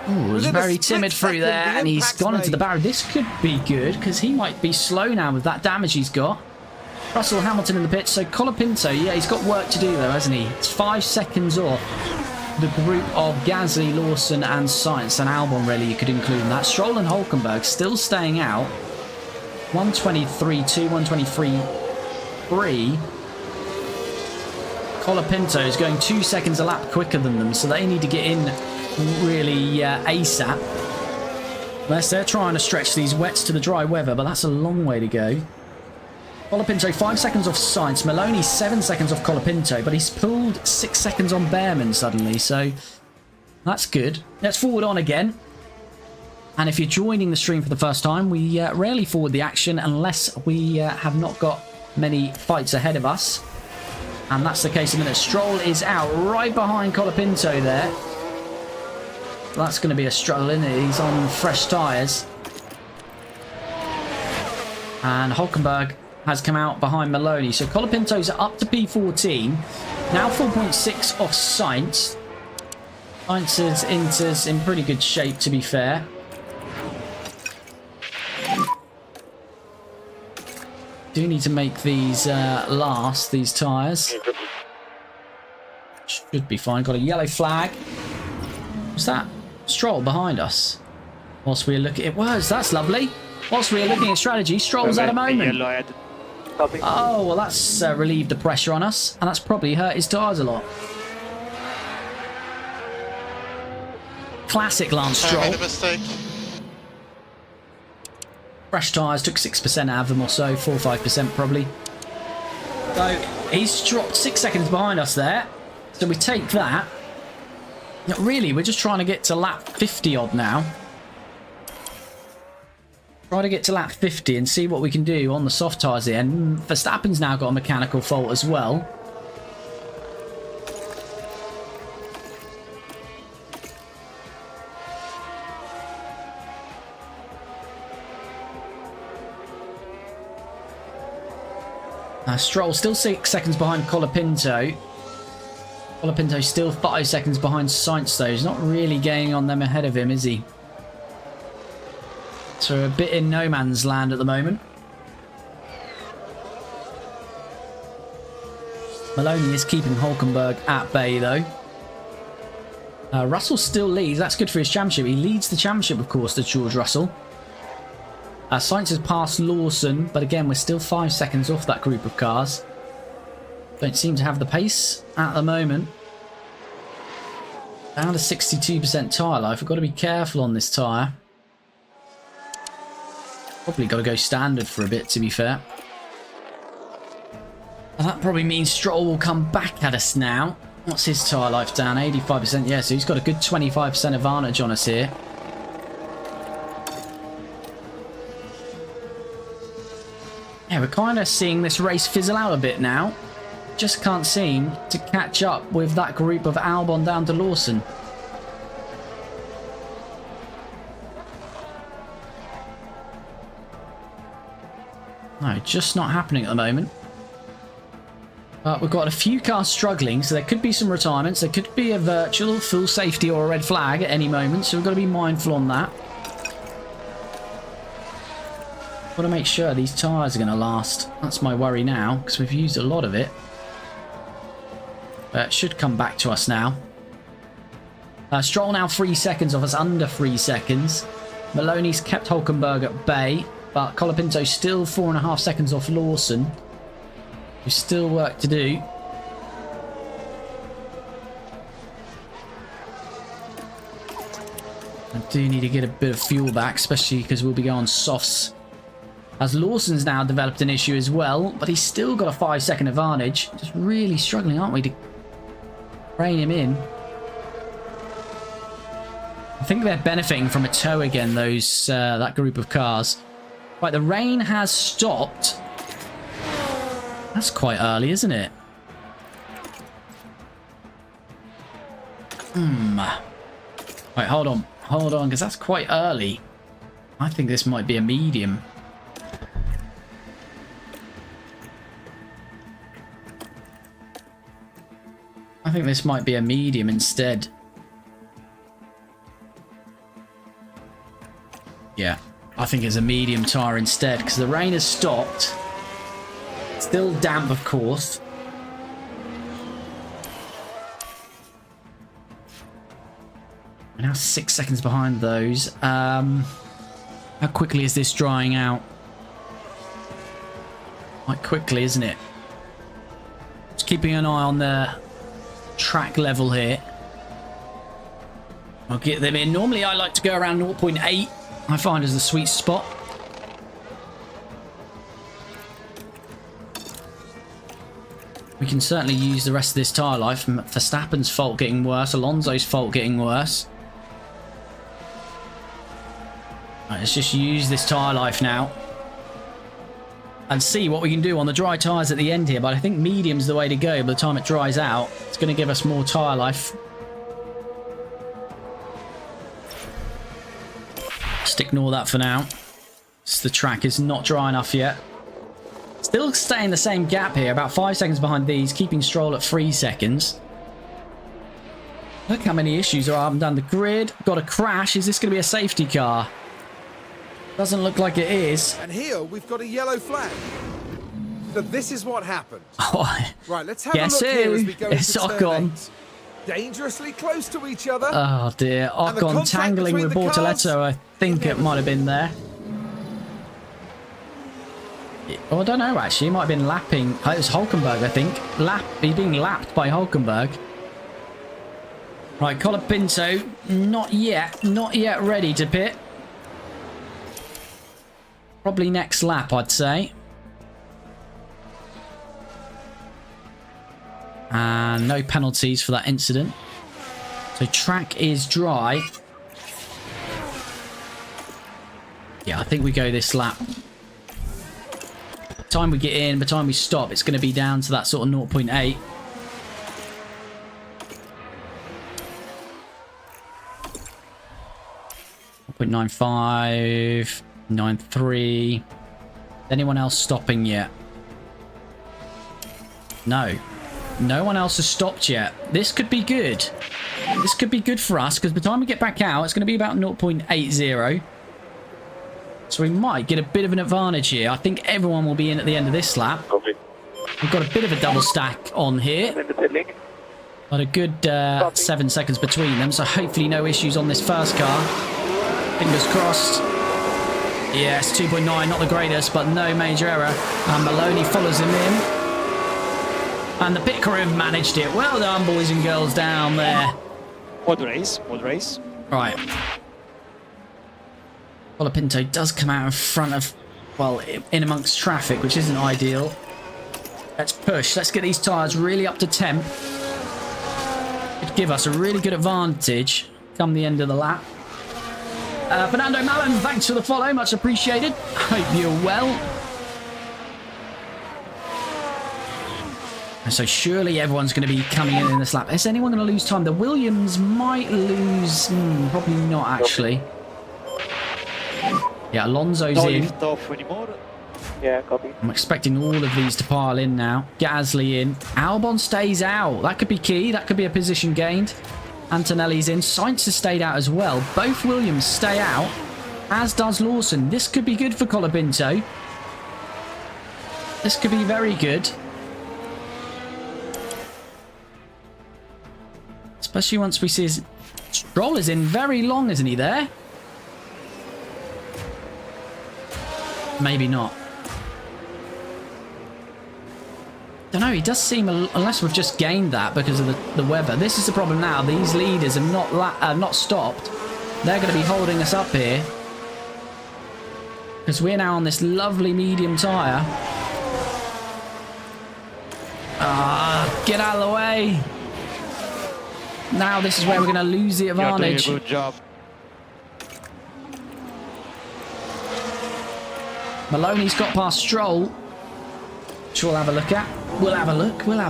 Oh, it was very timid through there, and he's gone into the barrier. This could be good, because he might be slow now with that damage he's got. Russell Hamilton in the pits, so Colapinto, yeah, he's got work to do though, hasn't he? It's 5 seconds off the group of Gasly, Lawson and Sainz, and Albon really you could include in that. Stroll and Hulkenberg still staying out. 1:23.2, 1:23.3. Colapinto is going 2 seconds a lap quicker than them, so they need to get in really ASAP. Unless they're trying to stretch these wets to the dry weather, but that's a long way to go. Colapinto 5 seconds off Sainz. Maloney 7 seconds off Colapinto, but he's pulled 6 seconds on Behrman suddenly, so that's good. Let's forward on again. And if you're joining the stream for the first time, we rarely forward the action unless we have not got many fights ahead of us. And that's the case a minute. Stroll is out right behind Colapinto there. That's going to be a struggle, isn't it? He's on fresh tyres. And Hulkenberg has come out behind Maloney. So Colapinto's up to P14. Now 4.6 off Sainz. Sainz is in pretty good shape, to be fair. Do need to make these last, these tyres. Should be fine. Got a yellow flag. What's that? Stroll behind us. Whilst we're looking... It was. That's lovely. Whilst we're looking at strategy, Stroll's at a moment. Oh, well, that's relieved the pressure on us. And that's probably hurt his tyres a lot. Classic Lance Stroll. I made a mistake. Fresh tyres, took 6% out of them or so, 4 or 5% probably. So he's dropped 6 seconds behind us there. So we take that. Really, we're just trying to get to lap 50 odd now. Try to get to lap 50 and see what we can do on the soft tyres here. And Verstappen's now got a mechanical fault as well. Stroll still 6 seconds behind Colapinto. Colapinto still 5 seconds behind Sainz though. He's not really gaining on them ahead of him, is he? So we're a bit in no man's land at the moment. Maloney is keeping Hulkenberg at bay though. Russell still leads. That's good for his championship. He leads the championship, of course, to George Russell. Sainz has passed Lawson, but again, we're still 5 seconds off that group of cars. Don't seem to have the pace at the moment. Down to 62% tyre life. We've got to be careful on this tyre. Probably got to go standard for a bit, to be fair. And that probably means Stroll will come back at us now. What's his tyre life down? 85%. Yeah, so he's got a good 25% advantage on us here. Yeah, we're kind of seeing this race fizzle out a bit now. Just can't seem to catch up with that group of Albon down to Lawson. No, just not happening at the moment. But we've got a few cars struggling, so there could be some retirements. There could be a virtual full safety or a red flag at any moment, so we've got to be mindful on that. Got to make sure these tyres are going to last. That's my worry now, because we've used a lot of it. But it should come back to us now. Stroll now 3 seconds off us, under 3 seconds. Maloney's kept Hulkenberg at bay, but Colapinto still 4.5 seconds off Lawson. There's still work to do. I do need to get a bit of fuel back, especially because we'll be going softs. As Lawson's now developed an issue as well, but he's still got a 5-second advantage. Just really struggling, aren't we, to rein him in. I think they're benefiting from a tow again, those that group of cars. Right, the rain has stopped. That's quite early, isn't it? Right, hold on, because that's quite early. I think this might be a medium. I think this might be a medium instead. Yeah, I think it's a medium tyre instead, because the rain has stopped. Still damp, of course. We're now 6 seconds behind those. How quickly is this drying out? Quite quickly, isn't it? Just keeping an eye on the track level here. I'll get them in. Normally I like to go around 0.8. I find is the sweet spot. We can certainly use the rest of this tyre life. Verstappen's fault getting worse. Alonso's fault getting worse. Right, let's just use this tyre life now. And see what we can do on the dry tyres at the end here. But I think medium's the way to go. By the time it dries out, it's going to give us more tyre life. Just ignore that for now. The track is not dry enough yet. Still staying the same gap here, about 5 seconds behind these, keeping Stroll at 3 seconds. Look how many issues are up and down the grid. Got a crash. Is this going to be a safety car? Doesn't look like it is. And here we've got a yellow flag. So this is what happened. Oh, right, let's have a look here as we go it's into Ocon. turn 8. Dangerously close to each other. Oh dear, Ocon tangling with Bortoletto. I think it might have been there. Oh, I don't know actually. He might have been lapping. It was Hulkenberg, I think. He's being lapped by Hulkenberg. Right, Colapinto, not yet ready to pit. Probably next lap, I'd say. And no penalties for that incident. So track is dry. Yeah, I think we go this lap. By the time we get in, by the time we stop, it's going to be down to that sort of 0.8. .95, 9.3. Anyone else stopping yet? No. No one else has stopped yet. This could be good. This could be good for us, because by the time we get back out, it's going to be about 0.80. So we might get a bit of an advantage here. I think everyone will be in at the end of this lap. Copy. We've got a bit of a double stack on here. But a good 7 seconds between them, so hopefully no issues on this first car. Fingers crossed. Yes, 2.9, not the greatest, but no major error. And Maloney follows him in. And the pit crew have managed it. Well done, boys and girls down there. Mod race, mod race. Right. Colapinto does come out in front of, well, in amongst traffic, which isn't ideal. Let's push. Let's get these tyres really up to temp. It'd give us a really good advantage come the end of the lap. Fernando Mallon, thanks for the follow. Much appreciated. Hope you're well. And so surely everyone's going to be coming in this lap. Is anyone going to lose time? The Williams might lose. Probably not, actually. Yeah, Alonso's No in. lift off anymore. Yeah, copy. I'm expecting all of these to pile in now. Gasly in. Albon stays out. That could be key. That could be a position gained. Antonelli's in. Sainz has stayed out as well. Both Williams stay out, as does Lawson. This could be good for Colapinto. This could be very good. Especially once we see his... Stroll is in very long, isn't he, there? Maybe not. Don't know, he does seem, unless we've just gained that because of the weather. This is the problem now. These leaders have not stopped. They're going to be holding us up here. Because we're now on this lovely medium tyre. Get out of the way. Now this is where we're going to lose the advantage. You're doing a good job. Maloney's got past Stroll, which we'll have a look at. We'll have a look. Well,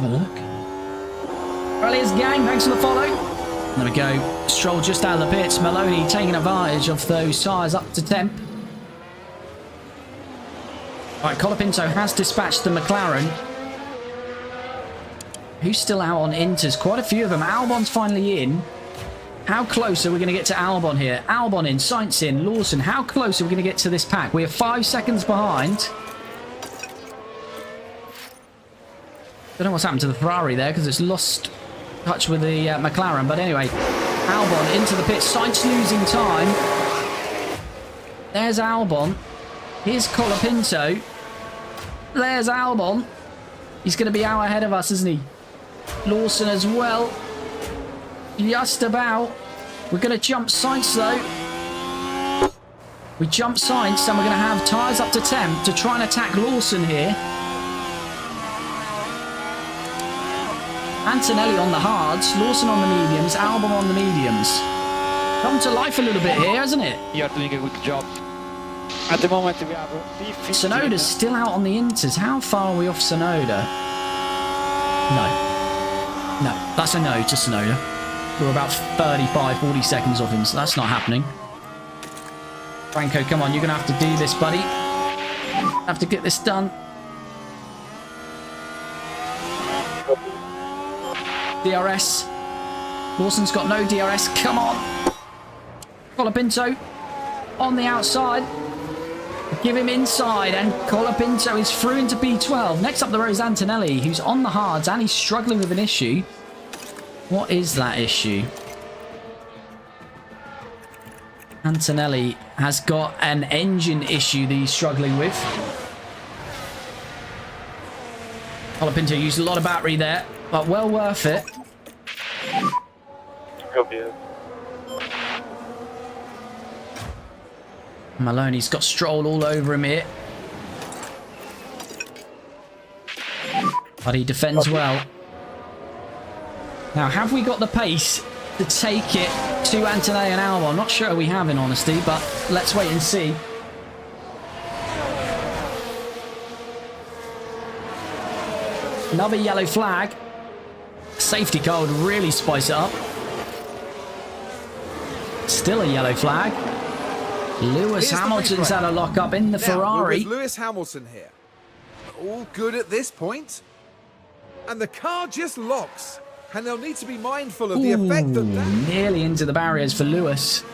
here's gang. Thanks for the follow. There we go. Stroll just out of the pits. Maloney taking advantage of those tyres up to temp. Right, Colapinto has dispatched the McLaren. Who's still out on Inters? Quite a few of them. Albon's finally in. How close are we going to get to Albon here? Albon in, Sainz in, Lawson. How close are we going to get to this pack? We are 5 seconds behind. Don't know what's happened to the Ferrari there because it's lost touch with the McLaren. But anyway, Albon into the pit. Sainz losing time. There's Albon. Here's Colapinto. There's Albon. He's going to be out ahead of us, isn't he? Lawson as well. Just about. We're going to jump Sainz though. We jump Sainz and we're going to have tyres up to temp to try and attack Lawson here. Antonelli on the hards, Lawson on the mediums, Albon on the mediums. Come to life a little bit here, hasn't it? You're doing a good job. At the moment we have P15. Sonoda's still out on the Inters. How far are we off Sonoda? No, that's a no to Sonoda. We're about 35, 40 seconds off him, so that's not happening. Franco, come on, you're going to have to do this, buddy. Have to get this done. DRS. Lawson's got no DRS. Come on. Colapinto on the outside. Give him inside, and Colapinto is through into P12. Next up the row is Antonelli, who's on the hards, and he's struggling with an issue. What is that issue? Antonelli has got an engine issue that he's struggling with. Colapinto used a lot of battery there, but well worth it. Maloney's got Stroll all over him here. But he defends well. Now, have we got the pace to take it to Antonelli and Albon? I'm not sure we have, in honesty, but let's wait and see. Another yellow flag. Safety car would really spice it up. Still a yellow flag. Lewis Hamilton's had a lock-up in the Ferrari. With Lewis Hamilton here. All good at this point. And the car just locks. And they'll need to be mindful of the effect that... Nearly into the barriers for Lewis.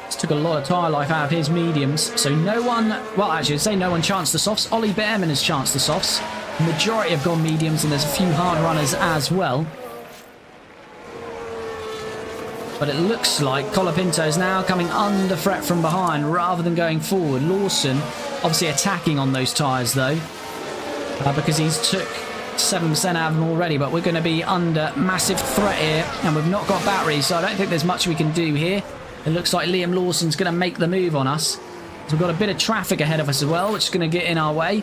This took a lot of tyre life out of his mediums. So no one... Well, actually, I'd say no one chanced the softs. Ollie Behrman has chanced the softs. The majority have gone mediums, and there's a few hard runners as well. But it looks like Colapinto is now coming under threat from behind rather than going forward. Lawson obviously attacking on those tyres though, because he's took 7% out of them already, but we're going to be under massive threat here, and we've not got batteries, so I don't think there's much we can do here. It looks like Liam Lawson's going to make the move on us. So we've got a bit of traffic ahead of us as well, which is going to get in our way.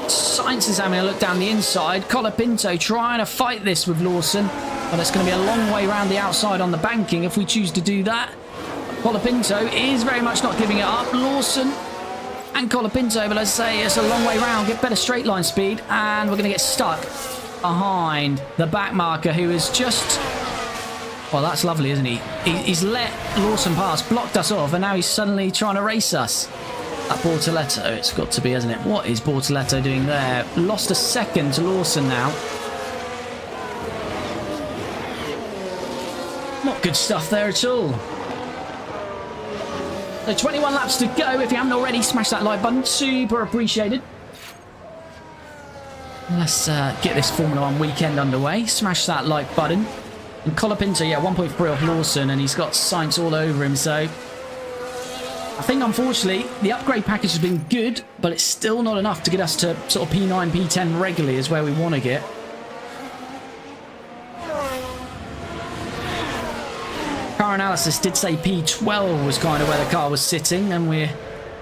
Sainz is having a look down the inside. Colapinto trying to fight this with Lawson. But it's going to be a long way around the outside on the banking if we choose to do that. Colapinto is very much not giving it up. Lawson and Colapinto, but let's say it's a long way round. Get better straight line speed, and we're going to get stuck behind the back marker, who is just... Well, that's lovely, isn't he? He's let Lawson pass, blocked us off, and now he's suddenly trying to race us. That Bortoletto, it's got to be, hasn't it? What is Bortoletto doing there? Lost a second to Lawson now. Not good stuff there at all. So 21 laps to go. If you haven't already, smash that like button. Super appreciated. Let's get this Formula 1 weekend underway. Smash that like button. And Colapinto, yeah, 1.3 off Lawson, and he's got Sainz all over him, so... I think, unfortunately, the upgrade package has been good, but it's still not enough to get us to sort of P9, P10 regularly is where we want to get. Car analysis did say P12 was kind of where the car was sitting, and we're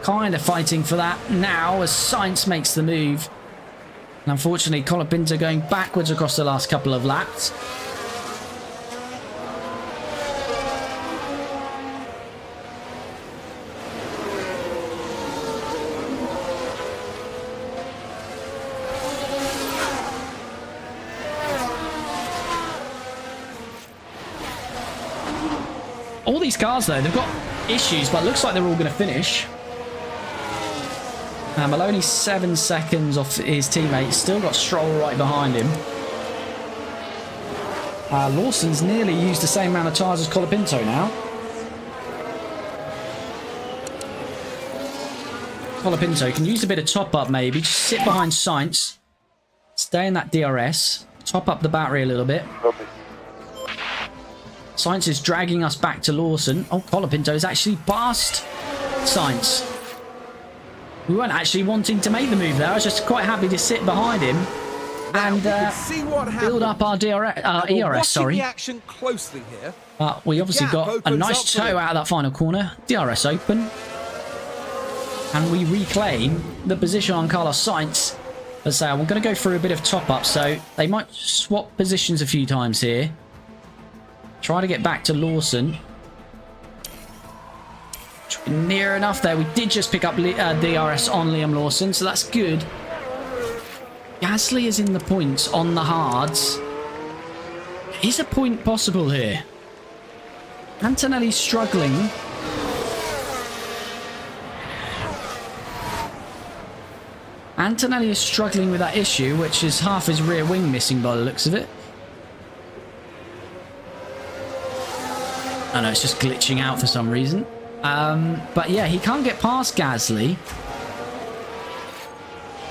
kind of fighting for that now as Sainz makes the move. And unfortunately, Colapinto going backwards across the last couple of laps. All these cars, though, they've got issues, but it looks like they're all going to finish. Maloney's 7 seconds off his teammate. Still got Stroll right behind him. Lawson's nearly used the same amount of tyres as Colapinto now. Colapinto can use a bit of top-up, maybe. Just sit behind Sainz. Stay in that DRS. Top up the battery a little bit. Sainz is dragging us back to Lawson. Oh, Colapinto is actually past Sainz. We weren't actually wanting to make the move there. I was just quite happy to sit behind him and build up our ERS. Sorry. The action closely here. We obviously got a nice toe out of that final corner. DRS open. And we reclaim the position on Carlos Sainz. Let's say we're going to go through a bit of top up, so they might swap positions a few times here. Try to get back to Lawson. Near enough there. We did just pick up DRS on Liam Lawson, so that's good. Gasly is in the points on the hards. Is a point possible here? Antonelli's struggling. Antonelli is struggling with that issue, which is half his rear wing missing by the looks of it. Oh no, it's just glitching out for some reason. But yeah, he can't get past Gasly.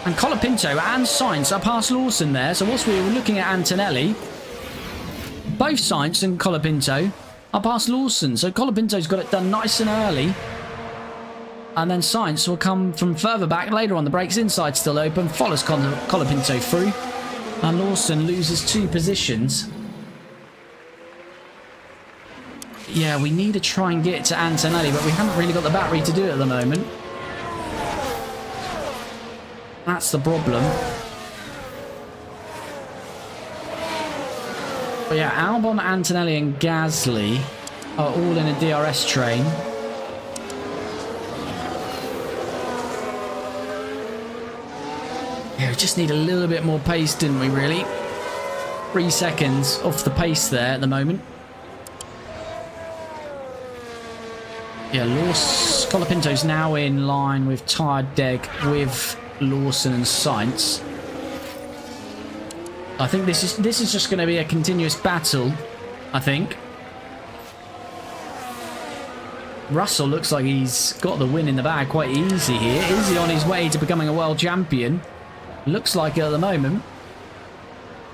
And Colapinto and Sainz are past Lawson there. So whilst we were looking at Antonelli, both Sainz and Colapinto are past Lawson. So Colapinto's got it done nice and early. And then Sainz will come from further back later on. The brakes inside still open. Follows Colapinto through. And Lawson loses 2 positions. Yeah, we need to try and get to Antonelli, but we haven't really got the battery to do it at the moment. That's the problem. But yeah, Albon, Antonelli and Gasly are all in a DRS train. Yeah, we just need a little bit more pace, didn't we, really? 3 seconds off the pace there at the moment. Yeah, Colapinto's now in line with Tired Deg with Lawson and Sainz. I think this is just going to be a continuous battle, I think. Russell looks like he's got the win in the bag quite easy here. Is he on his way to becoming a world champion? Looks like it at the moment.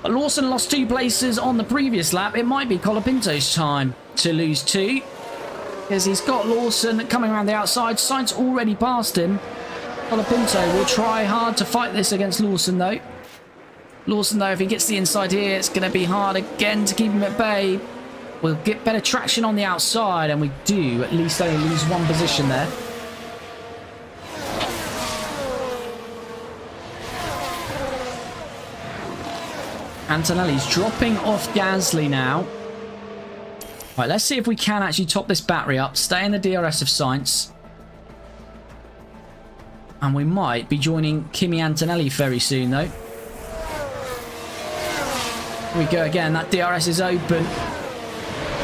But Lawson lost 2 places on the previous lap. It might be Colapinto's time to lose 2. Because he's got Lawson coming around the outside. Sainz already passed him. Colapinto will try hard to fight this against Lawson, though. Lawson, though, if he gets the inside here, it's going to be hard again to keep him at bay. We'll get better traction on the outside, and we do at least only lose 1 position there. Antonelli's dropping off Gasly now. Right, let's see if we can actually top this battery up. Stay in the DRS of Sainz. And we might be joining Kimi Antonelli very soon, though. Here we go again. That DRS is open.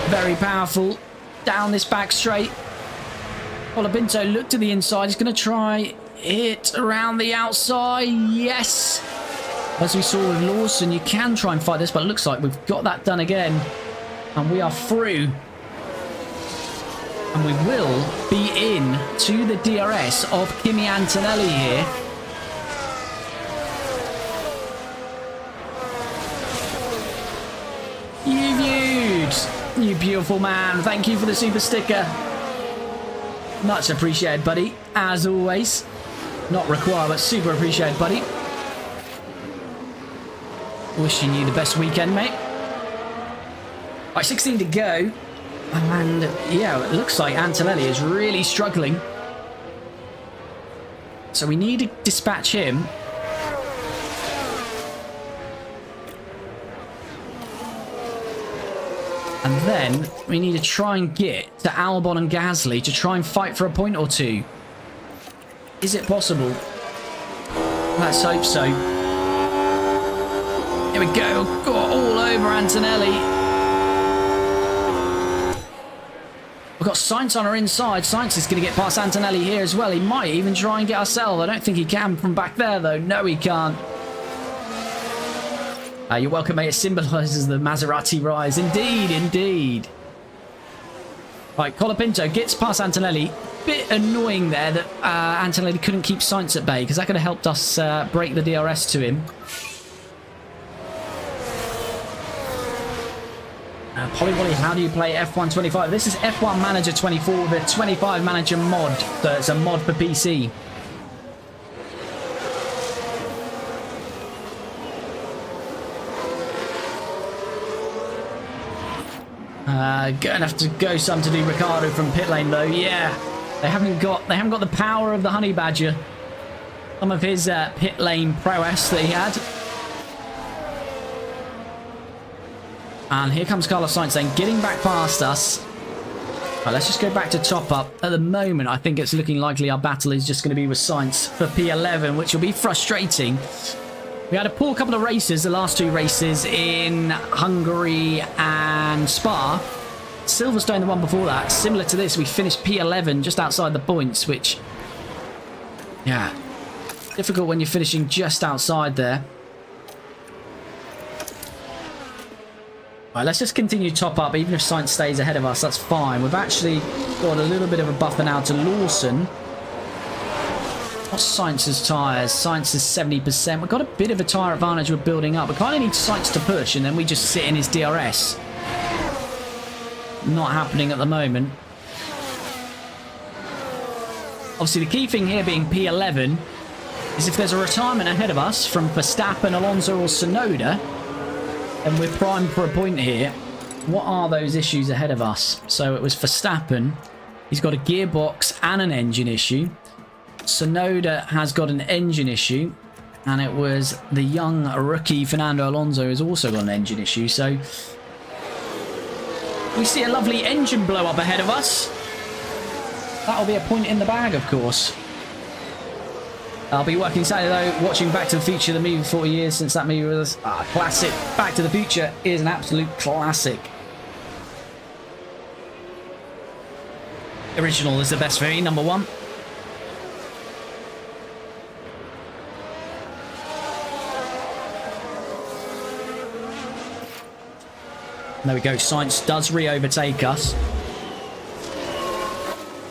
Very powerful. Down this back straight. Colapinto looked to the inside. He's going to try it around the outside. Yes. As we saw with Lawson, you can try and fight this, but it looks like we've got that done again. And we are through. And we will be in to the DRS of Kimi Antonelli here. You viewed, you beautiful man. Thank you for the super sticker. Much appreciated, buddy. As always. Not required, but super appreciated, buddy. Wishing you the best weekend, mate. Right, 16 to go. And yeah, it looks like Antonelli is really struggling. So we need to dispatch him. And then we need to try and get to Albon and Gasly to try and fight for a point or two. Is it possible? Let's hope so. Here we go. Got all over Antonelli. We've got Sainz on our inside. Sainz is going to get past Antonelli here as well. He might even try and get ourselves. I don't think he can from back there, though. No, he can't. You're welcome, mate. It symbolises the Maserati rise. Indeed, indeed. Right, Colapinto gets past Antonelli. Bit annoying there that Antonelli couldn't keep Sainz at bay, because that could have helped us break the DRS to him. Polywolly, how do you play F1 25? This is F1 Manager 24 with a 25 Manager mod. So it's a mod for PC. Gonna have to go some to do Ricardo from pit lane though. Yeah, they haven't got the power of the Honey Badger. Some of his pit lane prowess that he had. And here comes Carlos Sainz then, getting back past us. Right, let's just go back to top up. At the moment, I think it's looking likely our battle is just going to be with Sainz for P11, which will be frustrating. We had a poor couple of races, the last two races in Hungary and Spa. Silverstone, the one before that. Similar to this, we finished P11 just outside the points, which, yeah, difficult when you're finishing just outside there. Right, let's just continue top up. Even if Sainz stays ahead of us, that's fine. We've actually got a little bit of a buffer now to Lawson. What's Sainz's tyres? Sainz is 70%. We've got a bit of a tyre advantage we're building up. We kind of need Sainz to push, and then we just sit in his DRS. Not happening at the moment. Obviously, the key thing here being P11 is if there's a retirement ahead of us from Verstappen, Alonso, or Tsunoda, and we're primed for a point here. What are those issues ahead of us? So it was Verstappen. He's got a gearbox and an engine issue. Tsunoda has got an engine issue. And it was the young rookie Fernando Alonso who's also got an engine issue. So we see a lovely engine blow up ahead of us. That'll be a point in the bag, of course. I'll be working Saturday though, watching Back to the Future, the movie 40 years since that movie was a classic. Back to the Future is an absolute classic. Original is the best for me, number one. There we go, Sainz does re-overtake us.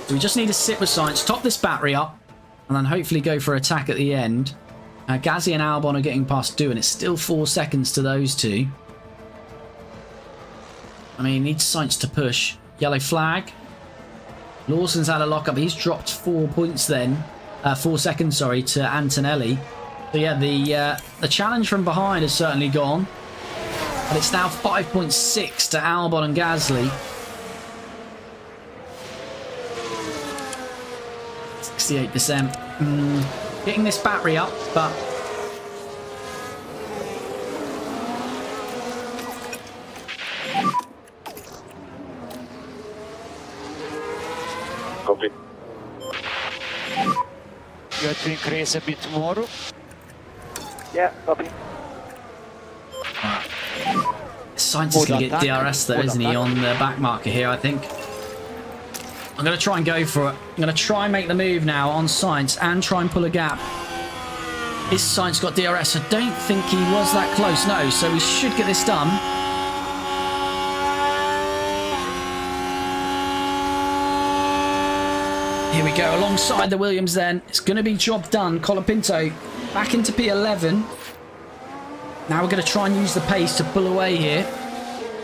So we just need to sit with Sainz, top this battery up, and then hopefully go for attack at the end. Gasly and Albon are getting past Du, and it's still 4 seconds to those two. I mean, needs Sainz to push. Yellow flag. Lawson's had a lockup. He's dropped 4 points then. 4 seconds, sorry, to Antonelli. So yeah, the challenge from behind has certainly gone. But it's now 5.6 to Albon and Gasly. 68%. Getting this battery up, but copy. You have to increase a bit more. Yeah, copy. Sainz is going to get DRS though, isn't he, on the back marker here, I think. I'm going to try and go for it. I'm going to try and make the move now on Sainz and try and pull a gap. Is Sainz got DRS? I don't think he was that close, no. So we should get this done. Here we go, alongside the Williams then. It's going to be job done. Colapinto back into P11. Now we're going to try and use the pace to pull away here.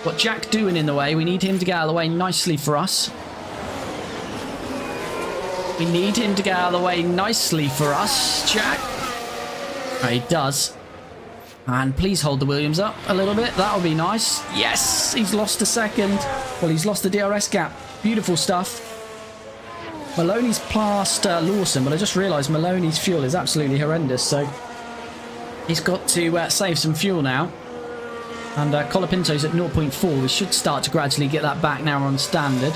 Got Jack doing in the way. We need him to get out of the way nicely for us. We need him to get out of the way nicely for us, Jack. Oh, he does. And please hold the Williams up a little bit. That would be nice. Yes, he's lost a second. Well, he's lost the DRS gap. Beautiful stuff. Maloney's past Lawson, but I just realised Maloney's fuel is absolutely horrendous, so he's got to save some fuel now. And Colapinto's at 0.4. We should start to gradually get that back now on standard.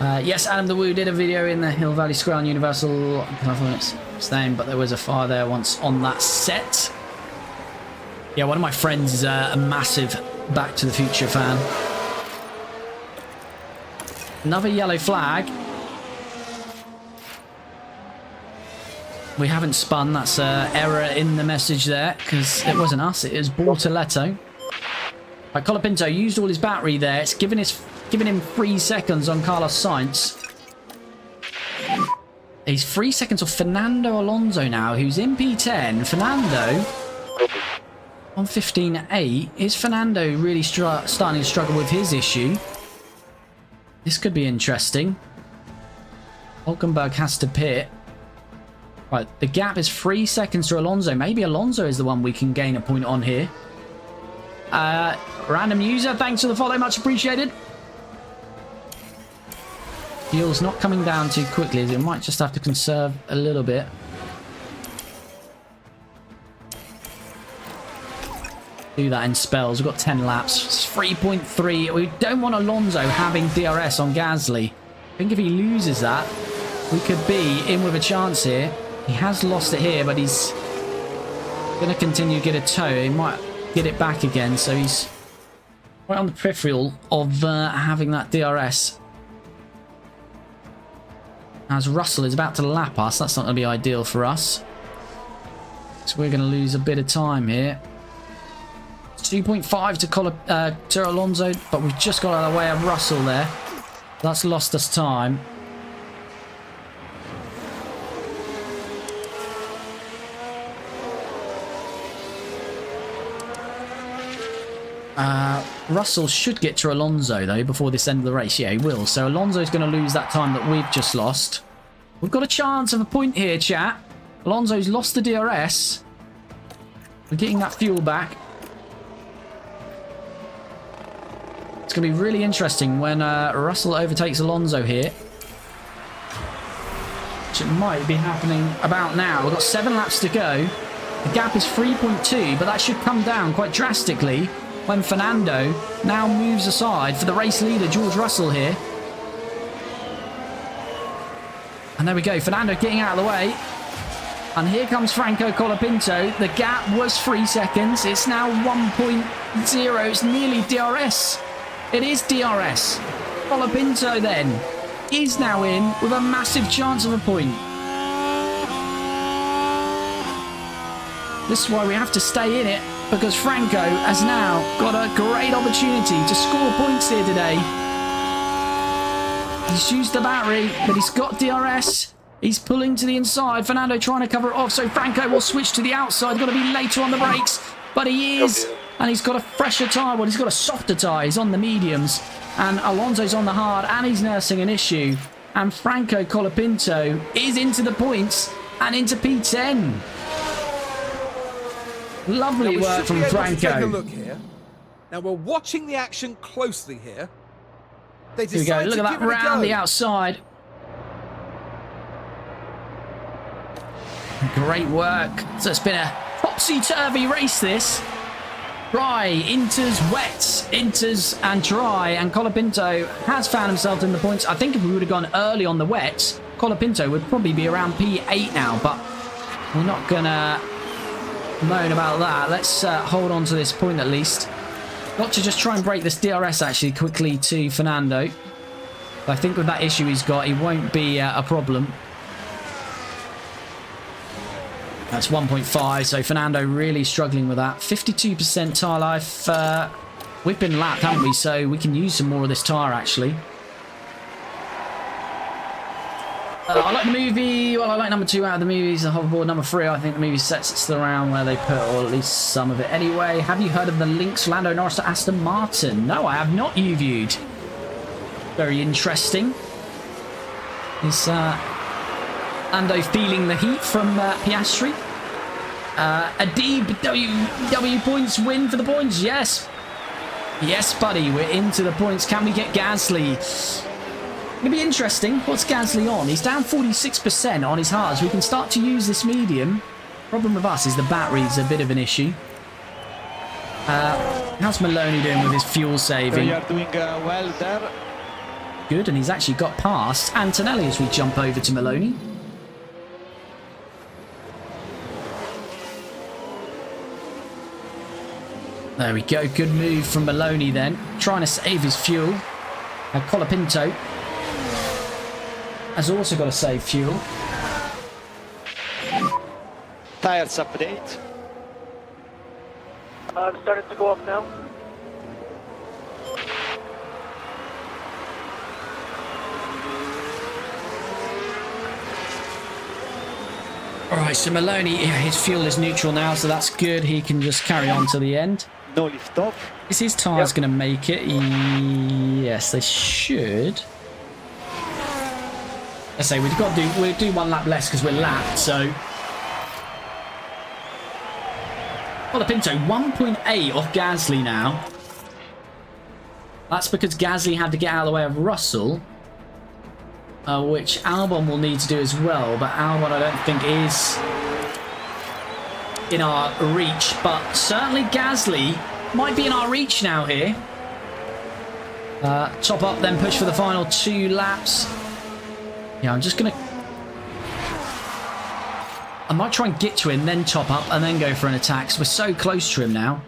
Yes, Adam the Woo did a video in the Hill Valley Square on Universal. I can't remember its name, but there was a fire there once on that set. Yeah, one of my friends is a massive Back to the Future fan. Another yellow flag. We haven't spun. That's an error in the message there because it wasn't us. It was Bortoletto. Right, Colapinto used all his battery there. It's giving him 3 seconds on Carlos Sainz. He's 3 seconds off Fernando Alonso now, who's in P10. Fernando on 15.8. Is Fernando really starting to struggle with his issue? This could be interesting. Hulkenberg has to pit. Right, the gap is 3 seconds to Alonso. Maybe Alonso is the one we can gain a point on here. Random user, thanks for the follow, much appreciated. Fuel's not coming down too quickly, as it might just have to conserve a little bit. Do that in spells. We've got 10 laps. It's 3.3. We don't want Alonso having DRS on Gasly. I think if he loses that, we could be in with a chance here. He has lost it here, but he's going to continue to get a tow. He might get it back again, so he's right on the peripheral of having that DRS. As Russell is about to lap us, that's not going to be ideal for us. So we're going to lose a bit of time here. 2.5 to Alonso, but we've just got out of the way of Russell there. That's lost us time. Russell should get to Alonso though before this end of the race. Yeah, he will. So Alonso's going to lose that time that we've just lost. We've got a chance of a point here, chat. Alonso's lost the DRS. We're getting that fuel back. It's going to be really interesting when Russell overtakes Alonso here. Which it might be happening about now. We've got 7 laps to go. The gap is 3.2, but that should come down quite drastically when Fernando now moves aside for the race leader, George Russell here. And there we go, Fernando getting out of the way. And here comes Franco Colapinto. The gap was 3 seconds. It's now 1.0. It's nearly DRS. It is DRS. Colapinto then is now in with a massive chance of a point. This is why we have to stay in it, because Franco has now got a great opportunity to score points here today. He's used the battery, but he's got DRS. He's pulling to the inside. Fernando trying to cover it off, so Franco will switch to the outside. Got to be later on the brakes, but he is. And he's got a fresher tyre. Well, he's got a softer tyre. He's on the mediums. And Alonso's on the hard, and he's nursing an issue. And Franco Colapinto is into the points and into P10. Lovely work from Franco. Take a look here. Now we're watching the action closely here. They Here we go. Look at that round the outside. Great work. So it's been a topsy-turvy race, this. Dry, inters, wets, inters and dry. And Colapinto has found himself in the points. I think if we would have gone early on the wets, Colapinto would probably be around P8 now. But we're not going to moan about that. Let's hold on to this point at least. Got to just try and break this DRS actually quickly to Fernando. I think with that issue he's got, he won't be a problem. That's 1.5, so Fernando really struggling with that. 52% tyre life. We've been lapped, haven't we? So we can use some more of this tyre, actually. I like the movie. Well, I like number 2 out of the movies. The hoverboard number 3, I think the movie sets it still around where they put, or at least some of it anyway. Have you heard of the links Lando Norris to Aston Martin? No, I have not. You viewed. Very interesting. Is Lando feeling the heat from Piastri? Adib, W points win for the points. Yes. Yes, buddy. We're into the points. Can we get Gasly? It'll be interesting. What's Gasly on? He's down 46% on his hards. We can start to use this medium. Problem with us is the battery's a bit of an issue. How's Maloney doing with his fuel saving? You are doing well there. Good, and he's actually got past Antonelli as we jump over to Maloney. There we go. Good move from Maloney then. Trying to save his fuel. Colapinto has also got to save fuel. Tires update. I'm starting to go up now. Alright, so Maloney, his fuel is neutral now, so that's good. He can just carry on to the end. No lift off. Is his tyres going to make it? Yes, they should. I say we'll do 1 lap less because we're lapped, so. Colapinto 1.8 off Gasly now. That's because Gasly had to get out of the way of Russell, which Albon will need to do as well. But Albon, I don't think is in our reach, but certainly Gasly might be in our reach now here. Top up, then push for the final 2 laps. Yeah, I'm just gonna. I might try and get to him, then top up, and then go for an attack. So we're so close to him now.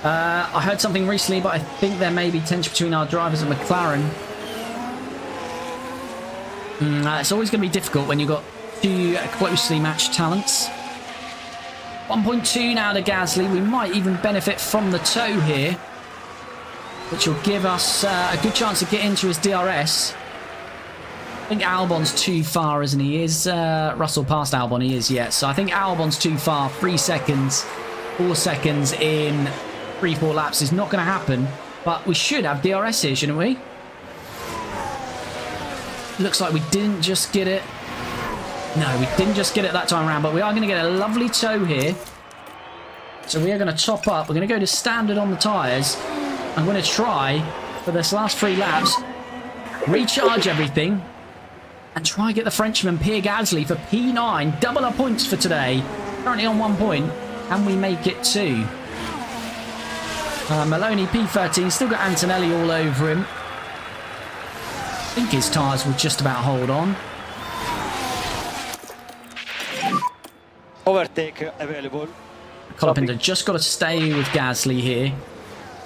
I heard something recently, but I think there may be tension between our drivers at McLaren. It's always going to be difficult when you've got 2 closely matched talents. 1.2 now to Gasly. We might even benefit from the tow here, which will give us a good chance to get into his DRS. I think Albon's too far, isn't he? Is Russell past Albon? He is, yes. So I think Albon's too far. 3 seconds, 4 seconds in 3-4 laps is not going to happen. But we should have DRS here, shouldn't we? Looks like we didn't just get it. No, we didn't just get it that time around, but we are going to get a lovely tow here. So we are going to top up. We're going to go to standard on the tyres. I'm going to try, for this last 3 laps, recharge everything and try and get the Frenchman Pierre Gasly for P9. Double our points for today. Currently on 1 point. Can we make it 2? Maloney P13. Still got Antonelli all over him. I think his tyres will just about hold on. Overtake available. Colapinto just got to stay with Gasly here.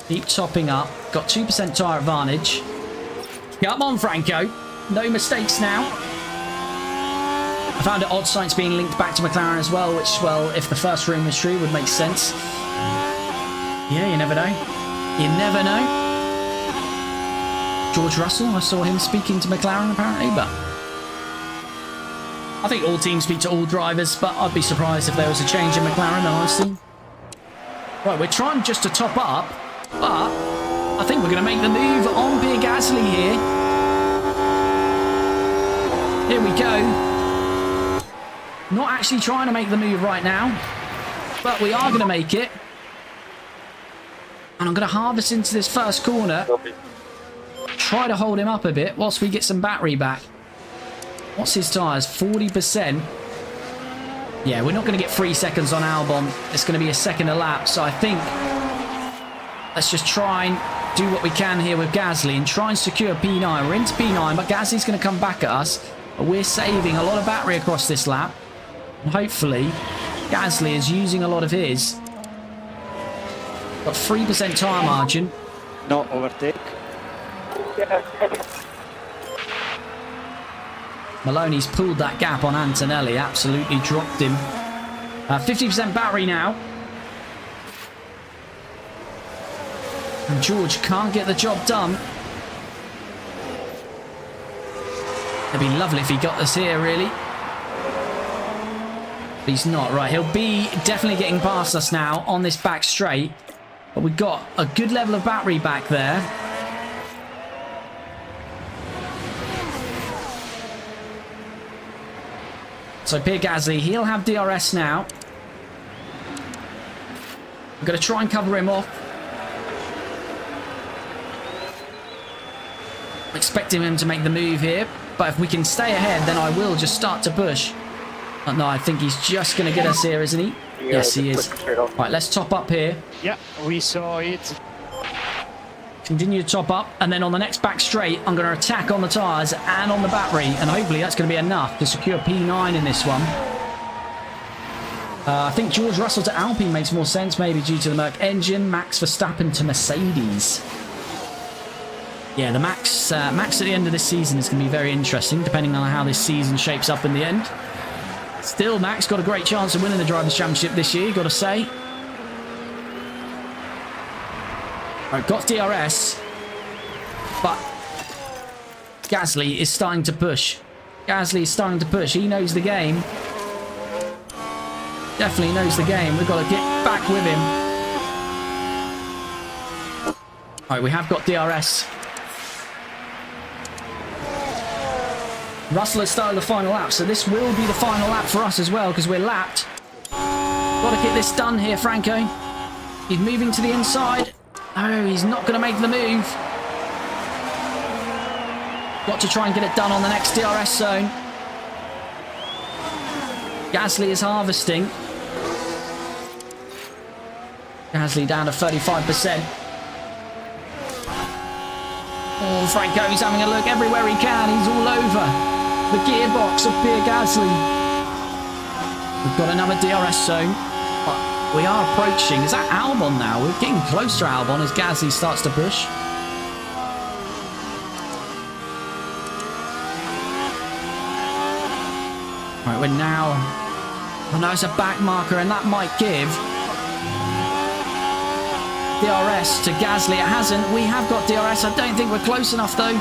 Keep topping up. Got 2% tyre advantage. Come on, Franco. No mistakes now. I found it odd Sainz being linked back to McLaren as well, which, well, if the first room was true, would make sense. Yeah, you never know. You never know. George Russell, I saw him speaking to McLaren apparently, but I think all teams speak to all drivers, but I'd be surprised if there was a change in McLaren, honestly. Right, we're trying just to top up, but I think we're going to make the move on Pierre Gasly here. Here we go. Not actually trying to make the move right now, but we are going to make it. And I'm going to harvest into this first corner. Try to hold him up a bit whilst we get some battery back. What's his tyres? 40%. Yeah, we're not going to get 3 seconds on Albon. It's going to be a second a lap. So I think let's just try and do what we can here with Gasly and try and secure P9. We're into P9, but Gasly's going to come back at us. But we're saving a lot of battery across this lap. And hopefully, Gasly is using a lot of his. Got 3% tyre margin. No overtake. Yeah, copy. Maloney's pulled that gap on Antonelli, absolutely dropped him. 50% battery now. And George can't get the job done. It'd be lovely if he got this here, really. But he's not. Right, he'll be definitely getting past us now on this back straight. But we've got a good level of battery back there. So Pierre Gasly, he'll have DRS now. I'm going to try and cover him off. I'm expecting him to make the move here. But if we can stay ahead, then I will just start to push. Oh, no, I think he's just going to get us here, isn't he? Yes, he is. Right, let's top up here. Yeah, we saw it. Continue to top up, and then on the next back straight, I'm going to attack on the tyres and on the battery, and hopefully that's going to be enough to secure P9 in this one. I think George Russell to Alpine makes more sense, maybe due to the Merc engine. Max Verstappen to Mercedes. Yeah, the Max at the end of this season is going to be very interesting, depending on how this season shapes up in the end. Still, Max got a great chance of winning the Drivers' Championship this year, got to say. Right, got DRS, but Gasly is starting to push. Gasly is starting to push. He knows the game. Definitely knows the game. We've got to get back with him. All right, we have got DRS. Russell has started the final lap, so this will be the final lap for us as well, because we're lapped. Got to get this done here, Franco. He's moving to the inside. Oh, he's not going to make the move. Got to try and get it done on the next DRS zone. Gasly is harvesting. Gasly down to 35%. Oh, Franco's having a look everywhere he can. He's all over the gearbox of Pierre Gasly. We've got another DRS zone. But we are approaching. Is that Albon now? We're getting close to Albon as Gasly starts to push. Right, we're now... Oh no, it's a back marker, and that might give DRS to Gasly. It hasn't. We have got DRS. I don't think we're close enough, though.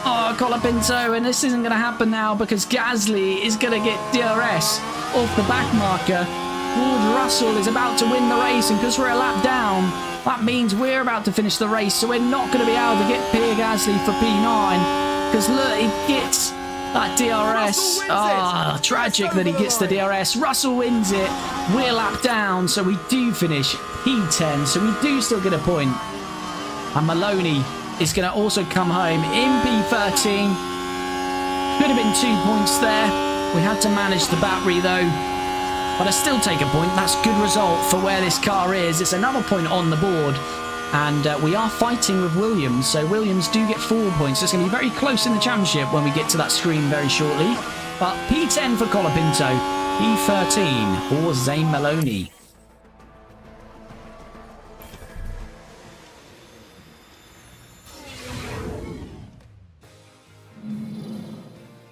Oh, Colapinto, and this isn't going to happen now because Gasly is going to get DRS off the back marker. George Russell is about to win the race, and because we're a lap down, that means we're about to finish the race, so we're not going to be able to get Pierre Gasly for P9 because look, he gets that DRS. Ah, oh, tragic that he gets the DRS. Russell wins it. We're lap down, so we do finish P10, so we do still get a point. And Maloney is going to also come home in P13. Could have been 2 points there. We had to manage the battery though. But I still take a point. That's a good result for where this car is. It's another point on the board. And we are fighting with Williams. So Williams do get 4 points. So it's going to be very close in the championship when we get to that screen very shortly. But P10 for Colapinto. P13 for Zane Maloney.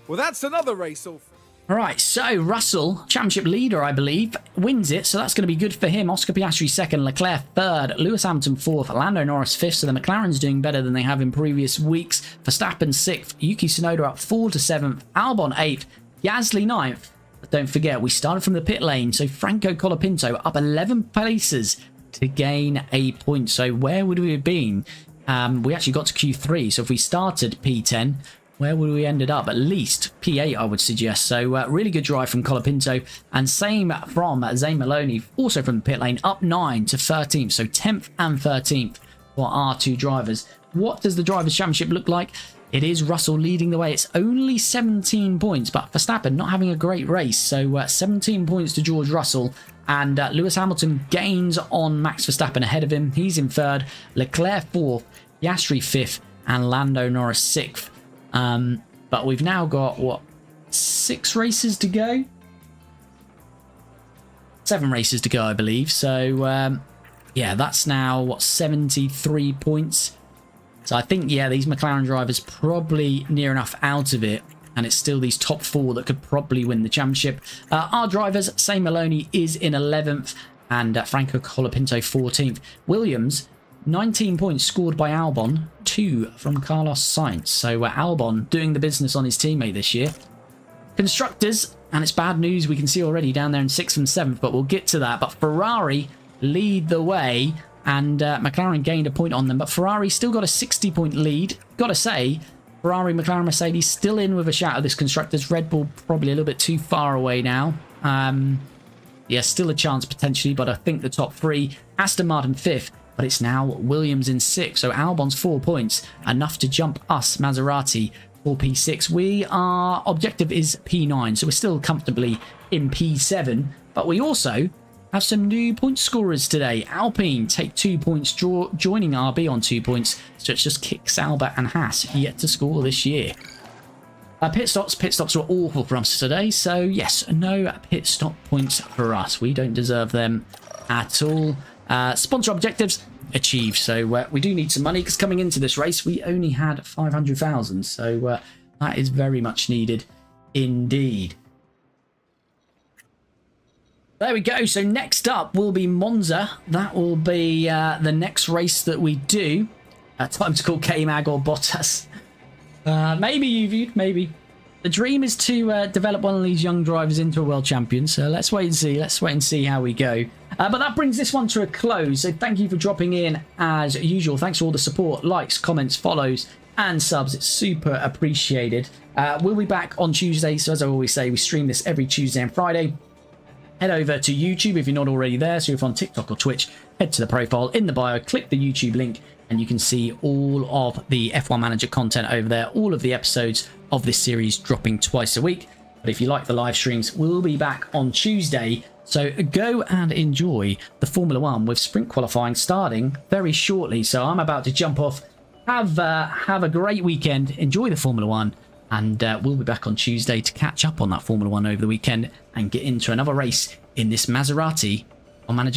Well, that's another race off. All right, so Russell, championship leader, I believe, wins it. So that's going to be good for him. Oscar Piastri second, Leclerc third, Lewis Hamilton fourth, Lando Norris fifth. So the McLaren's doing better than they have in previous weeks. Verstappen sixth, Yuki Tsunoda up 4 to 7th, Albon 8th, Gasly 9th. But don't forget, we started from the pit lane. So Franco Colapinto up 11 places to gain a point. So where would we have been? We actually got to Q3. So if we started P10... where would we ended up? At least P8, I would suggest. So really good drive from Colapinto. And same from Zane Maloney, also from the pit lane, up 9 to 13th. So 10th and 13th for our two drivers. What does the Drivers' Championship look like? It is Russell leading the way. It's only 17 points, but Verstappen not having a great race. So 17 points to George Russell. And Lewis Hamilton gains on Max Verstappen ahead of him. He's in third. Leclerc fourth. Piastri fifth. And Lando Norris sixth. But we've now got, what, 6 races to go? 7 races to go, I believe. So, Yeah, that's now, what, 73 points. So I think, yeah, these McLaren drivers probably near enough out of it. And it's still these top 4 that could probably win the championship. Our drivers, Say Maloney is in 11th and Franco Colapinto 14th. Williams, 19 points scored by Albon, 2 from Carlos Sainz. So Albon doing the business on his teammate this year. Constructors, and it's bad news, we can see already down there in 6th and 7th, but we'll get to that. But Ferrari lead the way, and McLaren gained a point on them. But Ferrari still got a 60-point lead. Got to say, Ferrari, McLaren, Mercedes still in with a shout of this Constructors. Red Bull probably a little bit too far away now. Yeah, still a chance potentially, but I think the top 3. Aston Martin 5th, but it's now Williams in 6th. So Albon's 4 points, enough to jump us, Maserati, for P6. Our objective is P9, so we're still comfortably in P7. But we also have some new point scorers today. Alpine take 2 points, joining RB on 2 points. So it just kicks Albert and Haas yet to score this year. Pit stops were awful for us today. So yes, no pit stop points for us. We don't deserve them at all. Sponsor objectives achieved. So we do need some money because coming into this race, we only had 500,000. So that is very much needed indeed. There we go. So next up will be Monza. That will be the next race that we do. Time to call K-Mag or Bottas. Maybe you viewed, maybe. The dream is to develop one of these young drivers into a world champion. So let's wait and see. Let's wait and see how we go. But that brings this one to a close. So thank you for dropping in as usual. Thanks for all the support, likes, comments, follows, and subs. It's super appreciated. We'll be back on Tuesday. So as I always say, we stream this every Tuesday and Friday. Head over to YouTube if you're not already there. So if you're on TikTok or Twitch, head to the profile in the bio, click the YouTube link, and you can see all of the F1 Manager content over there. All of the episodes of this series dropping twice a week. But if you like the live streams, we'll be back on Tuesday. So go and enjoy the Formula 1 with sprint qualifying starting very shortly. So I'm about to jump off. Have a great weekend. Enjoy the Formula 1. And we'll be back on Tuesday to catch up on that Formula 1 over the weekend and get into another race in this Maserati on Manager.